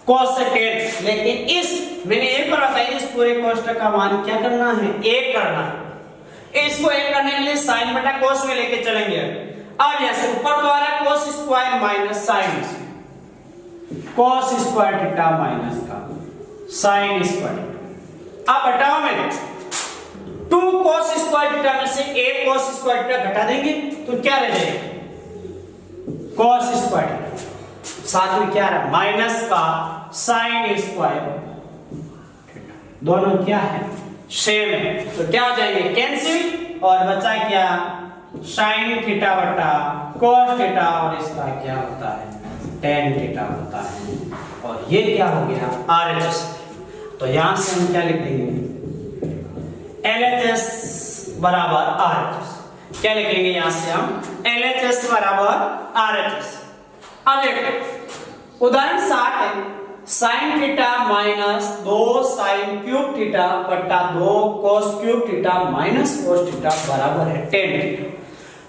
cos से tan, लेकिन इस मैंने एक बार बताया इस पूरे कोष्ठक का मान क्या करना है, 1 करना है, इसको 1 करने के लिए साइन बटा cos में लेके चलेंगे। अब जैसे ऊपर तो आ रहा है cos square minus sine, cos square theta minus का साइन स्क्वायर। अब हटाओ में 2 cos स्क्वायर थीटा में से 1 cos स्क्वायर थीटा घटा देंगे तो क्या रह जाएगा, cos स्क्वायर थीटा, साथ में क्या रहा माइनस का साइन स्क्वायर, दोनों क्या है सेम है, तो क्या हो जाएंगे कैंसिल, और बचा क्या साइन थीटा बटा cos थीटा, और इसका क्या होता है tan थीटा होता है, और ये क्या हो गया RHS। तो यहां से हम क्या लिख देंगे LHS बराबर RHS, क्या लिखेंगे यहां से हम LHS बराबर RHS। अब देखो उदाहरण 60 है, sine theta minus 2 sine cube theta बटा 2 cos cube theta minus cos theta बराबर है tan थीटा।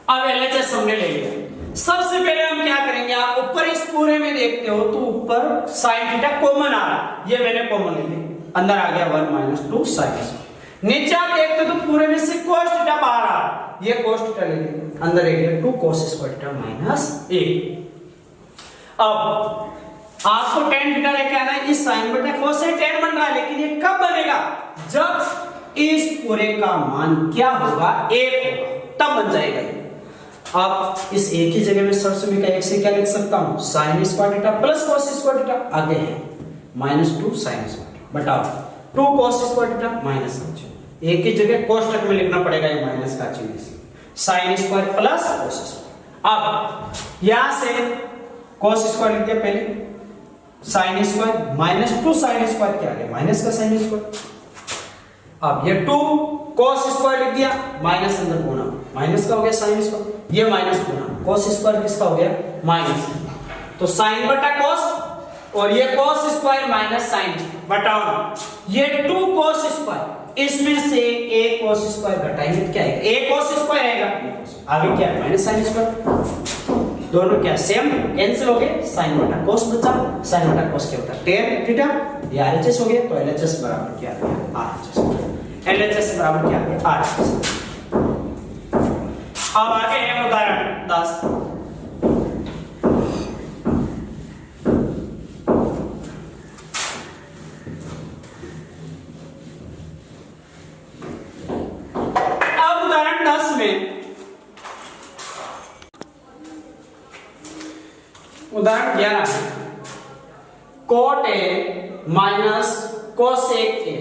अब LHS हमने ले लिया, सबसे पहले हम क्या करेंगे, आप ऊपर इस पूरे में देखते हो तो ऊपर साइन थीटा कॉमन आ रहा, ये मैंने कॉमन ले लिया, अंदर आ गया 1 माइनस 2 साइन, नीचे आप देखते हो तो पूरे में से cos थीटा बाहर आ रहा, ये cos थीटा ले लिया, अंदर आ गया 2 cos स्क्वायर थीटा माइनस 1। अब आपको tan थीटा लेके आना है, इस sin बटा cos से tan बन रहा है, लेकिन ये कब बनेगा, जब इस पूरे का मान क्या होगा 1 होगा, तब बन जाएगा। अब इस एक ही जगह में सर्वसुमी का 1 से क्या लिख सकता हूं, sin square theta plus cos square theta, आगे है -2 sin स्क्वायर बटाओ 2 cos स्क्वायर थीटा माइनस, एक ही जगह कोष्ठक में लिखना पड़ेगा ये माइनस का चिन्ह, sin square plus cos square. अब यहां से cos स्क्वायर लिख दिया पहले, sin स्क्वायर -2 sin स्क्वायर क्या है माइनस का sin स्क्वायर, अब ये 2 cos स्क्वायर लिख दिया, माइनस अंदर गुणा, माइनस का हो गया sin स्क्वायर, ये माइनस गुणा cos स्क्वायर किसका हो गया माइनस, तो sin बटा cos और ये cos स्क्वायर माइनस sin घटाओ, ये 2 cos स्क्वायर, इसमें से a cos स्क्वायर घटाएंगे तो क्या आएगा, a cos स्क्वायर आएगा, आगे क्या है माइनस sin स्क्वायर, दोनों क्या सेम कैंसिल हो गए, sin बटा cos बचा, sin बटा cos क्या होता है tan थीटा, ये RHS हो गया, तो LHS बराबर क्या आ गया RHS, LHS बराबर क्या आ गया RHS। अब आगे है उदाहरण 10। अब उदाहरण 10 में उदाहरण 11 cot a minus cosec a,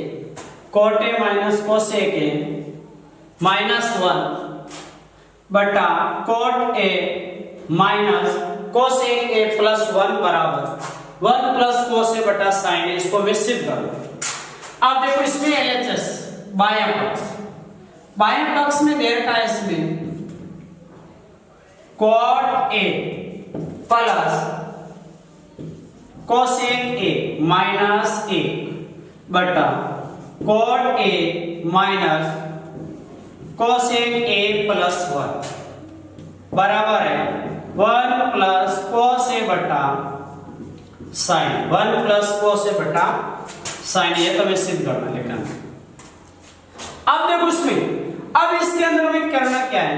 cot a minus cosec a minus 1 बटा cot a minus cosec a plus 1 बराबर 1 प्लस cos a बटा sin a, इसको मैं सिद्ध करूंगा। अब देखो इसमें LHS बायां पक्ष में दे रखा है, इसमें cot a plus cosec a minus 1 बटा cot a minus cosec a plus 1 बराबर है 1 प्लस cos a बटा sin, 1 प्लस cos a बटा sin, ये तो मैं सिद्ध करना लिखना। अब देखो इसमें, अब इसके अंदर में करना क्या है,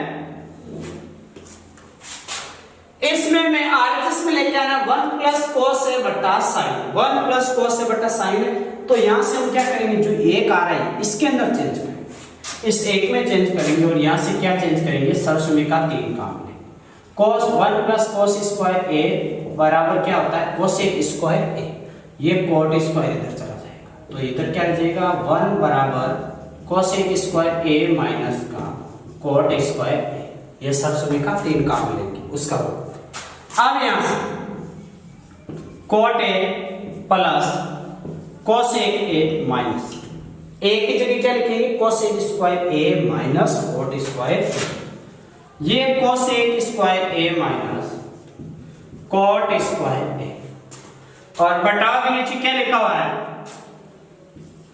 इसमें मैं RHS में लेके आना 1 प्लस cos a बटा sin, 1 प्लस cos a बटा sin है, तो यहां से हम क्या करेंगे, जो एक आ रहा है इसके अंदर चेंज करेंगे, इस एक में चेंज करेंगे और यहां से क्या चेंज करेंगे, सर्वसमीका 3 काम है। cos 1 प्लस cos स्क्वायर a बराबर क्या होता है cosec स्क्वायर a, ये cot स्क्वायर इधर चला जाएगा, तो इधर क्या आ जाएगा 1 बराबर cosec स्क्वायर a माइनस का cot स्क्वायर a, ये सर्वसमीका 3 काम लेंगे उसका। अब यहां से cot a plus cosec a minus a की जगह क्या लिखेंगे cosec square a minus cot square, ये cosec square a minus cot square a, और बटाव के नीचे क्या लिखा हुआ है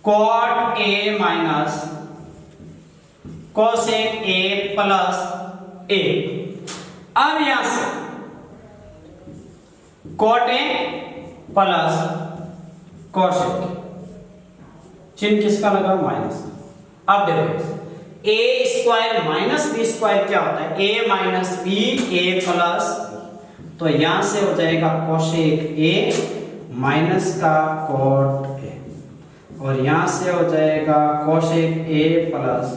cot a minus cosec a plus a। अब यहां से cot a प्लस cosec, चिन्ह किसका लगा माइनस। अब देखो a square minus b square क्या होता है a minus b a plus, तो यहां से हो जाएगा cosec a माइनस का cot a, और यहां से हो जाएगा cosec a plus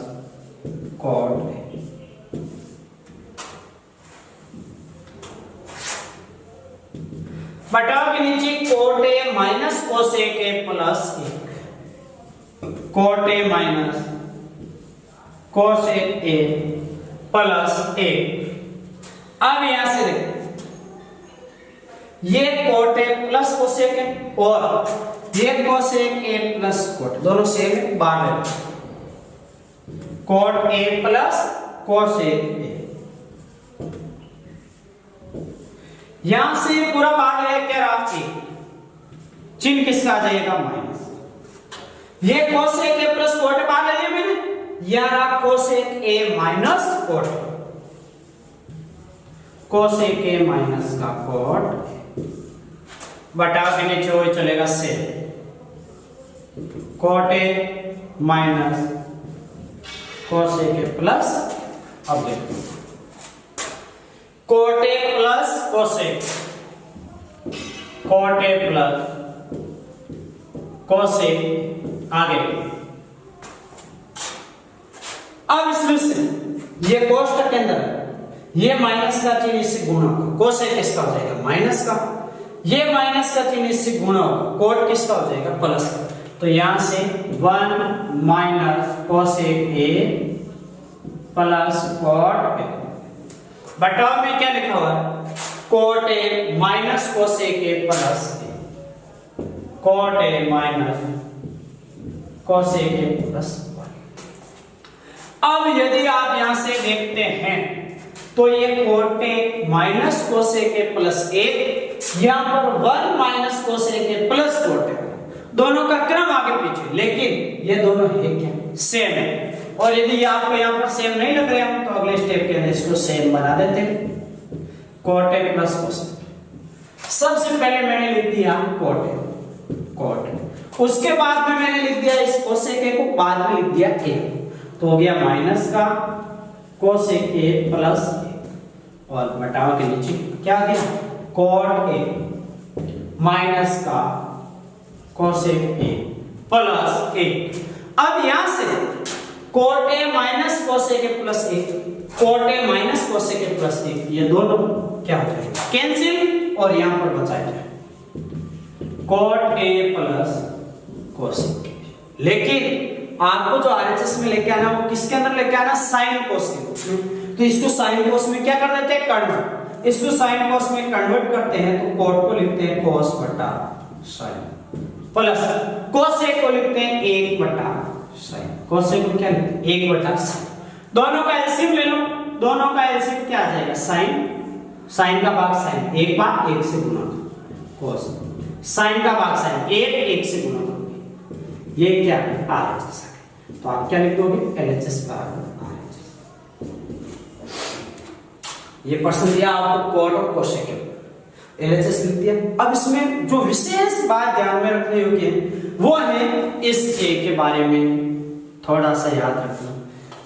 cot a। बटाव के नीचे cot a minus cosec a plus a, cot a minus cosec a plus a। अब यहां से देखो ये cot a plus cosec a और ये cosec a प्लस cot, दोनों सेम है, बाहर है cot a plus cosec a, यहां से पूरा भाग है क्या रहा, चिन्ह किसका आ जाएगा माइनस, ये cosec a प्लस cot बाहर ले लिया मैंने, यह रहा cosec a minus cot, cosec a minus का cot, बटा के नीचे वो चलेगा से cot a minus cosec a plus, अब देखो cot a plus cosec, cot a plus cosec, आगे अब इसमें से ये कोष्टक के अंदर ये माइनस का चिन्ह इससे गुणा, cosec किसका हो जाएगा माइनस का, ये माइनस का चिन्ह इससे गुणा होगा, cot किसका हो जाएगा प्लस का, तो यहां से 1 minus cosec a plus cot a, बटाव में क्या लिखा हुआ है cot a minus cosec a plus a, cot a minus cosec a plus 1। अब यदि आप यहां से देखते हैं तो ये cot a minus cosec a plus 1 यहाँ पर 1 minus cosec a plus coat है, दोनों का क्रम आगे पीछे, लेकिन ये दोनों है क्या, सेम है। और यदि आपको यहाँ पर सेम नहीं लग रहा है तो अगले स्टेप के अंदर इसको सेम बना देते हैं, कोट ए प्लस कोसेक। सबसे पहले मैंने लिख दिया कोट ए, उसके बाद में मैंने लिख दिया इस कोसेक ए को, बाद में लिख दिया ए, तो हो गया माइनस का कोसेक ए प्लस ए, और बटाव के नीचे क्या आ गया, कोट ए माइनस का कोसेक ए प्लस ए। अब यहां से cot a minus cosec a plus a, cot a minus cosec a plus a, ये दोनों क्या हो जाएगा, कैंसिल, और यहां पर बचाया कोट ए प्लस कोसेक ए। लेकिन आपको जो आरएचएस में लेके आना वो किसके अंदर लेके आना, साइन कोस के रूप में। तो इसको साइन कोस में क्या कर देते हैं, कन्वर्ट। इसको साइन कोस में कन्वर्ट करते हैं तो कोट को लिखते हैं कोस बटा साइन, प्लस कोसेक को लिखते हैं 1 बटा साइन, कोसेक को क्या लिखते हैं 1 बटा साइन। दोनों का एलसीएम ले लो, दोनों का एलसीएम क्या आ जाएगा, साइन, साइन का भाग साइन, 1 बार 1 से गुणा कोस, साइन का भाग साइन 1 से गुणा, ये क्या है, आरएचएस। तो आप क्या लिख दोगे, एलएचएस बराबर आरएचएस। ये प्रश्न दिया आपको कोट और कोसेक के, एलएचएस लिख दिया। अब इसमें जो विशेष बात ध्यान में रखने योग्य है वो है इस ए के बारे में थोड़ा सा याद रखना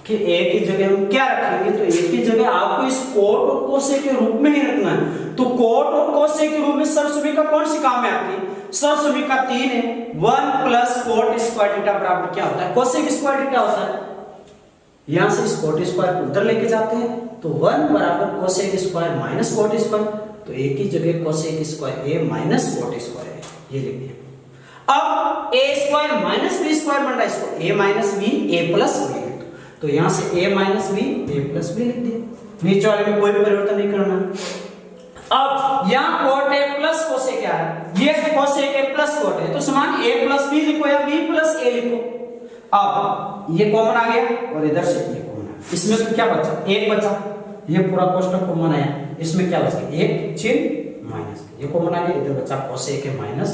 कि ए की जगह हम क्या रखेंगे, तो ए की जगह आपको इस कोट और कोसेक के रूप में ही रखना है। तो कोट और कोसेक के रूप में सर्वसुभिका कौन सी काम में आती है, सर्वसुभिका 3 है, 1 प्लस कोट स्क्वायर थीटा बराबर क्या होता है, कोसेक स्क्वायर थीटा होता है। यहां से इस कोट स्क्वायर को उधर लेके जाते हैं तो 1 बराबर cosec square minus cot square, तो ए की जगह कोसेक स्क्वायर ए माइनस कोट स्क्वायर है, ये लिख दिया। अब ए स्क्वायर माइनस बी स्क्वायर बन रहा है, इसको ए माइनस बी ए प्लस बी, तो यहां से ए माइनस बी ए प्लस बी लिख दिया, नीचे वाले में कोई परिवर्तन नहीं करना। अब यहां कोट ए प्लस कोसेक क्या है, ये कोसेक ए प्लस कोट है, तो समान ए प्लस बी लिखो या बी प्लस ए लिखो। अब ये कॉमन आ गया और इधर से ये कॉमन आ गया, इसमें तो क्या बचा, 1 बचा, ये पूरा कोष्ठक कॉमन आया, इसमें क्या बचा, 1 चिन्ह माइनस, ये कॉमन आ गया, इधर बचा कोसेक ए माइनस।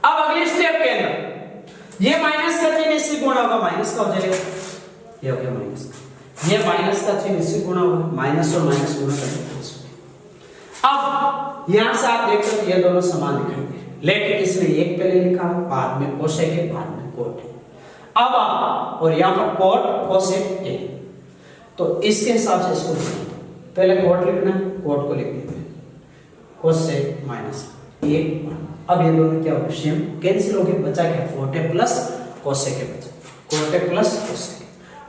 अब अगले स्टेप के अंदर ये माइनस का चिन्ह इससे गुणा होगा, माइनस का हो जाएगा, ये हो गया माइनस का, ये माइनस का चिन्ह इससे गुणा होगा, माइनस और माइनस गुणा करके प्लस। अब यहां से आप देख सकते ये दोनों समान दिखाई दे, लेकिन इसमें एक पहले लिखा बाद में कोसेक है बाद में कोट है। अब और यहां पर कोट कोसेक है, तो इसके हिसाब से इसको पहले कोट लिखना है, कोट को लिख देते हैं कोसेक माइनस 1। अब ये दोनों क्या हो गए, सेम कैंसिल हो गए, बचा क्या, कोट है प्लस कोसेक है, बचा कोट है प्लस कोसेक।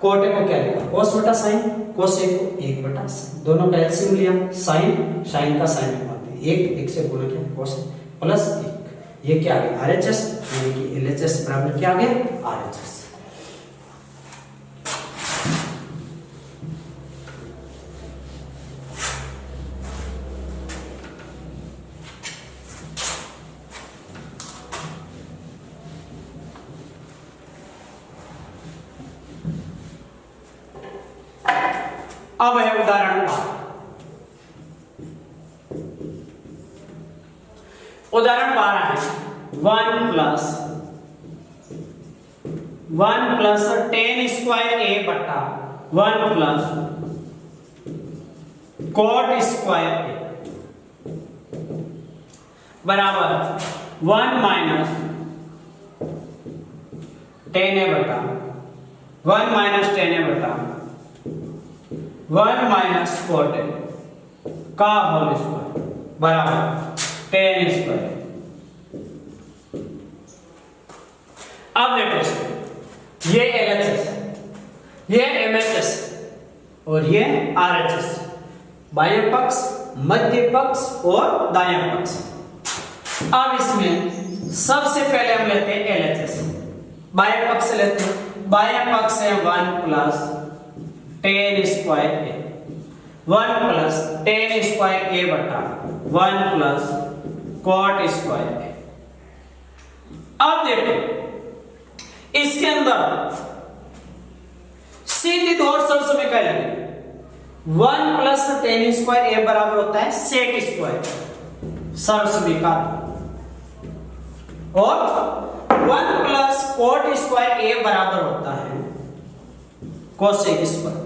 कोट को क्या लिखा, कोस बटा साइन, कोसेक को 1 बटा साइन, दोनों का एलसीएम लिया, साइन साइन का साइन में 1 से गुणा किया, कोसेक प्लस 1, ये क्या आ गया, आरएचएस, यानी कि एलएचएस बराबर क्या आ गया, आरएचएस। अब है उदाहरण 12। उदाहरण 12 है 1 प्लस 10 स्क्वायर ए बटा 1 प्लस कोट स्क्वायर ए बराबर 1 माइनस 10 ए बटा 1 माइनस 10 ए बटा 1 माइनस कोट ए का होल स्क्वायर बराबर 10 स्क्वायर। अब देखो ये एलएचएस, ये एमएचएस और ये आरएचएस, बाह्य पक्ष, मध्य पक्ष और दायां पक्ष। अब इसमें सबसे पहले हम लेते हैं एलएचएस, बाह्य पक्ष से लेते हैं। बाह्य पक्ष है 1 plus 10 square a, 1 plus 10 square a बटा 1 प्लस कोट स्क्वायर ए। अब देखो इसके अंदर सीधी दो सरसों में क्या लगे, 1 प्लस 10 स्क्वायर ए बराबर होता है सेक स्क्वायर, सर्वसमीकरण और 1 प्लस कोट स्क्वायर ए बराबर होता है कोसेक स्क्वायर।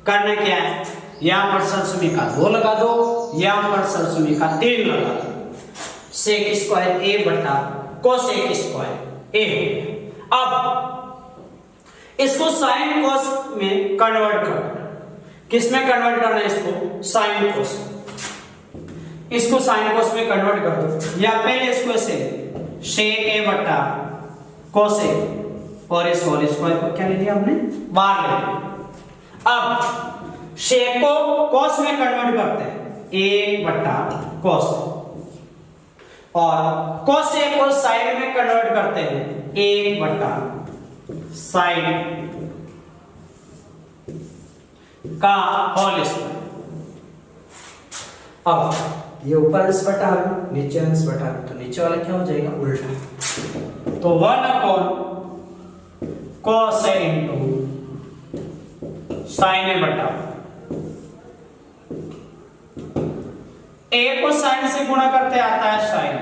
करना क्या है, यहां पर सर्वसमीकरण 2 लगा दो, यहां पर सर्वसमीकरण 3 लगा दो। सेक स्क्वायर ए बटा कोसेक स्क्वायर ए। अब इसको साइन कोस में कन्वर्ट करना। किस में कन्वर्ट करना है इसको, साइन कोस। इसको साइन कोस में कन्वर्ट कर दो, या पहले इसको ऐसे सेक ए बटा कोसेक और इस होल स्क्वायर को क्या ले लिया हमने, बाहर ले लिया। अब सेक को कोस में कन्वर्ट करते हैं, ए बटा कोस, और कोसेक को साइन में कन्वर्ट करते हैं, ए बटा साइन का होल स्क्वायर। अब ये ऊपर अंश बटा नीचे अंश बटा, तो नीचे वाला क्या हो जाएगा, उल्टा। तो 1 upon cos a into sine a बटा ए को साइन से गुणा करते आता है साइन,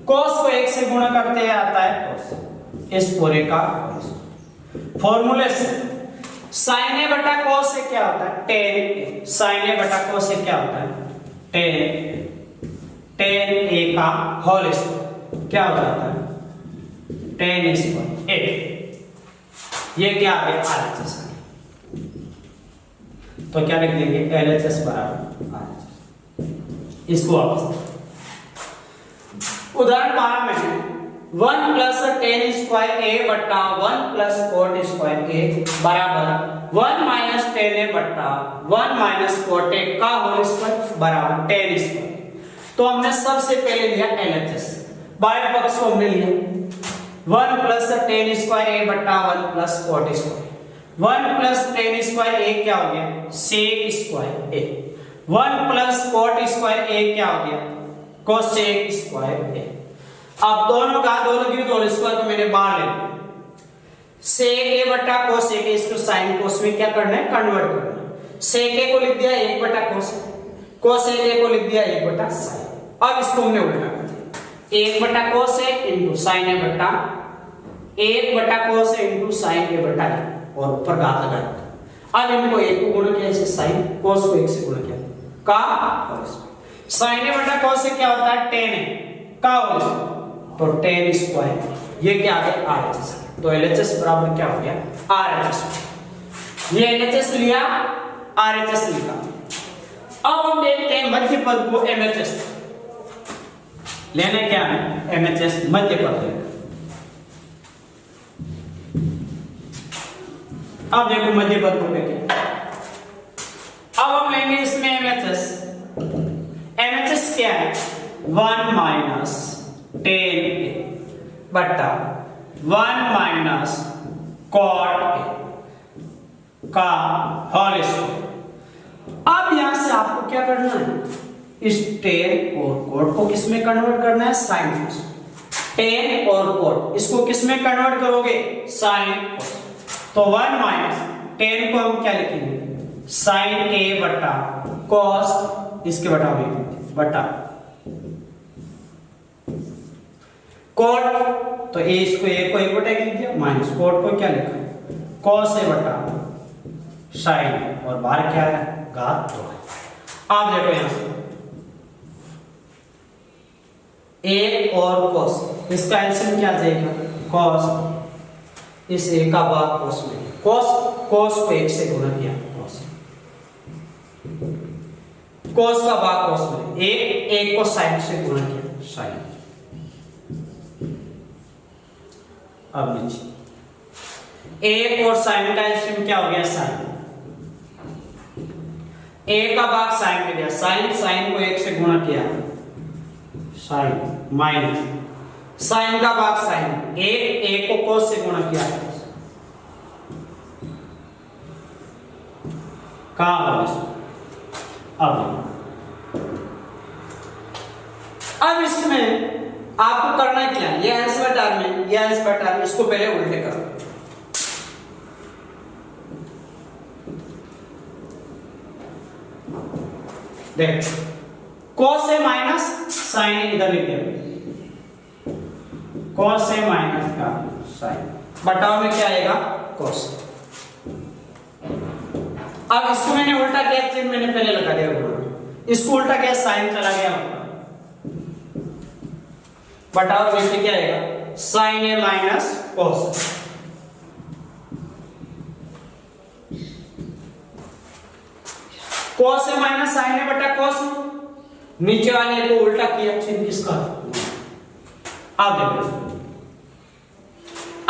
cos को 1 से गुणा करते आता है cos। इस पूरे का फॉर्मूले से साइन ए बटा cos से क्या होता है, tan। साइन ए बटा cos से क्या होता है, tan ए का होल स्क्वायर क्या हो जाता है, tan स्क्वायर ए। ये क्या आ गया, RHS। तो क्या लिख देंगे, LHS बराबर RHS। इसको वापस उदाहरण 12 में 1 प्लस tan स्क्वायर ए बटा 1 प्लस कोट स्क्वायर ए बराबर 1 माइनस tan ए बटा 1 माइनस कोट ए का होल स्क्वायर बराबर tan स्क्वायर। तो हमने सबसे पहले लिया LHS, बाएं पक्ष को हमने लिया 1 प्लस tan स्क्वायर ए बटा 1 plus cot square. 1 plus tan square a क्या हो गया, sec square a. 1 plus cot square a क्या हो गया, cosec स्क्वायर ए। अब दोनों का होल स्क्वायर को मैंने बाहर ले लिया, sec a बटा cosec a, इसको sin cos में क्या करना है, कन्वर्ट करना है। sec a को लिख दिया 1 बटा cosec a को लिख दिया 1 बटा sin। अब इसको हमने उल्टा कर दिया, 1 बटा cosec इंटू sin a बटा 1 बटा cos इंटू sin a बटा a, और ऊपर घात लगा दिया। अब इनको 1 को गुणा किया इसे sin, cos को 1 से गुणा किया का होल स्क्वायर। sin a बटा cos से क्या होता है, tan a का होल स्क्वायर, तो tan स्क्वायर। ये क्या आ गया, RHS। तो LHS बराबर क्या हो गया, RHS। ये LHS लिया, RHS लिखा। अब हम देखते हैं मध्य पद को MHS लेना। क्या है, MHS मध्य पद लेना। अब देखो मध्य पद को लेके, अब हम लेंगे इसमें MHS। MHS क्या है, 1 माइनस tan a बटा 1 माइनस cot a का होल स्क्वायर। अब यहां से आपको क्या करना है, इस tan और cot को किस में कन्वर्ट करना है, sin cos। tan और cot इसको किस में कन्वर्ट करोगे, sin cos। तो 1 माइनस tan को हम क्या लिखेंगे, sin a बटा cos, इसके बटा बटा cot, तो a इसको a को 1 बटा लिख दिया, माइनस cot को क्या लिखा, cos a बटा sin, और बाहर क्या है, घात 2 है। आप देखो यहां से a और cos, इसका एलसीएम क्या आ जाएगा, cos, इस a का भाग cos में, cos को 1 से गुणा किया, cos का भाग cos में, 1 को sin से गुणा किया, sin। अब नीचे 1 और sin का एलसीएम क्या हो गया, sin। a का भाग sin में दिया, sin को 1 से गुणा किया, sin माइनस sin का भाग sin, 1 को cos से गुणा किया, का अब इसमें आपको करना क्या, ये अंश बटा में, ये अंश बटा में, इसको पहले उल्टे करो। देख cos है माइनस साइन इधर लिख देंगे, cos है माइनस का साइन बटाव में क्या आएगा cos। अब इसको मैंने उल्टा किया, चिन्ह मैंने पहले लगा दिया, इसको उल्टा किया साइन चला गया बटाव में क्या आएगा sign A minus cos। cos A minus sign a बटा cos, नीचे वाले को उल्टा किया, चिन्ह किसका आप देखो।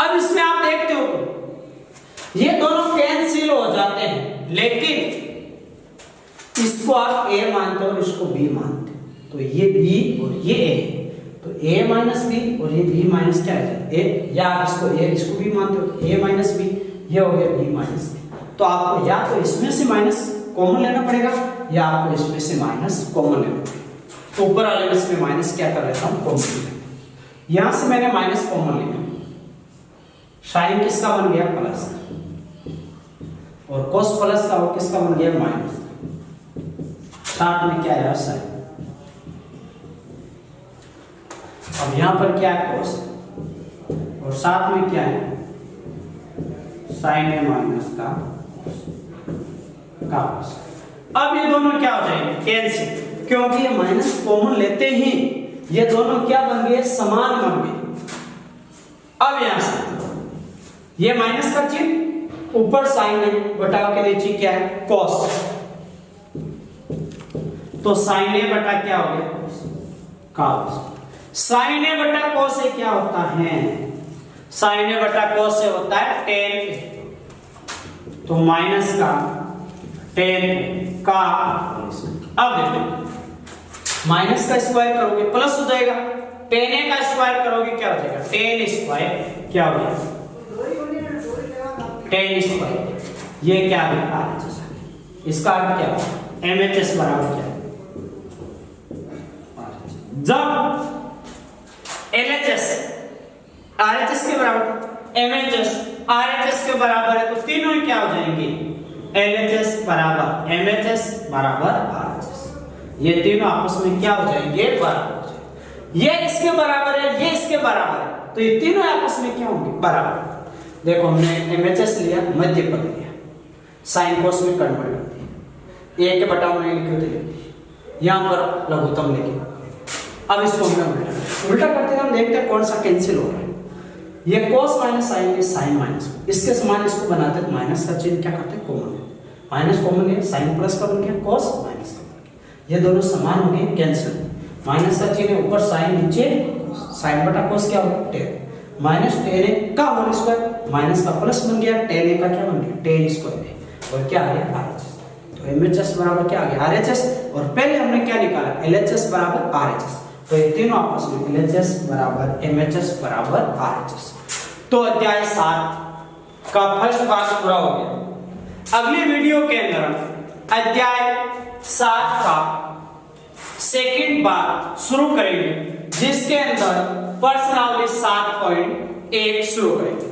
अब इसमें आप देखते हो ये दोनों कैंसिल हो जाते हैं, लेकिन इसको आप a मानते हो और इसको b मानते हो, तो ये b और ये a, तो a माइनस बी और ये b माइनस क्या है a, या आप इसको a इसको b मानते हो तो a माइनस b, ये हो गया b माइनस b। तो आपको या तो इसमें से माइनस कॉमन लेना पड़ेगा या आपको इसमें से माइनस कॉमन लेना पड़ेगा। तो ऊपर वाले में से माइनस क्या कर लेता हूं कॉमन, यहां से मैंने माइनस कॉमन लिया, साइन किसका बन गया प्लस और cos प्लस का और किसका बन गया माइनस, साथ में क्या है साइन। अब यहां पर क्या है cos और साथ में क्या है साइन है माइनस का cos। अब ये दोनों क्या हो जाएंगे कैंसिल, क्योंकि ये माइनस कॉमन लेते ही ये दोनों क्या बन गए समान बन गए। अब यहां से ये माइनस का चिन्ह ऊपर साइन है, बटाव के नीचे क्या है cos, तो साइन ए बटा क्या हो गया cos। साइन ए बटा cos से क्या होता है, साइन ए बटा cos से होता है tan, तो माइनस का tan का। अब देखो माइनस का स्क्वायर करोगे प्लस हो जाएगा, tan ए का स्क्वायर करोगे क्या हो जाएगा tan स्क्वायर, क्या हो जाएगा tan स्क्वायर, ये क्या है इसका अर्थ क्या है MHS बराबर क्या है, जब LHS RHS के बराबर MHS RHS के बराबर है तो तीनों क्या हो जाएंगे LHS बराबर MHS बराबर RHS, ये तीनों आपस में क्या हो जाएंगे बराबर हो जाएंगे। ये इसके बराबर है ये इसके बराबर है, तो ये तीनों आपस में क्या होंगे बराबर। देखो हमने MHS लिया, मध्य पद लिया, साइन कोस में कन्वर्ट कर दिया, a के बटाव नहीं लिखे थे यहां पर लघुत्तम लेके। अब इसको हमने उल्टा करते हैं, हम देखते हैं कौन सा कैंसिल हो रहा है। ये cos माइनस साइन है साइन माइनस, इसके समान इसको बनाते हैं, माइनस का चिन्ह क्या करते हैं कॉमन, माइनस कॉमन है साइन प्लस का बन गया cos माइनस का बन गया, ये दोनों समान हो गए कैंसिल। माइनस का चिन्ह ऊपर साइन नीचे साइन बटा cos क्या होगा tan, माइनस tan a का होल स्क्वायर माइनस का प्लस बन गया tan a का क्या बन गया tan स्क्वायर और क्या आ गया RHS। तो MHS बराबर क्या आ गया RHS, और पहले हमने क्या निकाला LHS बराबर RHS, तो ये तीनों आपस में LHS बराबर MHS बराबर RHS। तो अध्याय 7 का फर्स्ट पार्ट पूरा हो गया। अगली वीडियो के अंदर अध्याय 7 का सेकंड पार्ट शुरू करेंगे, जिसके अंदर प्रश्नावली 7.1 शुरू करेंगे।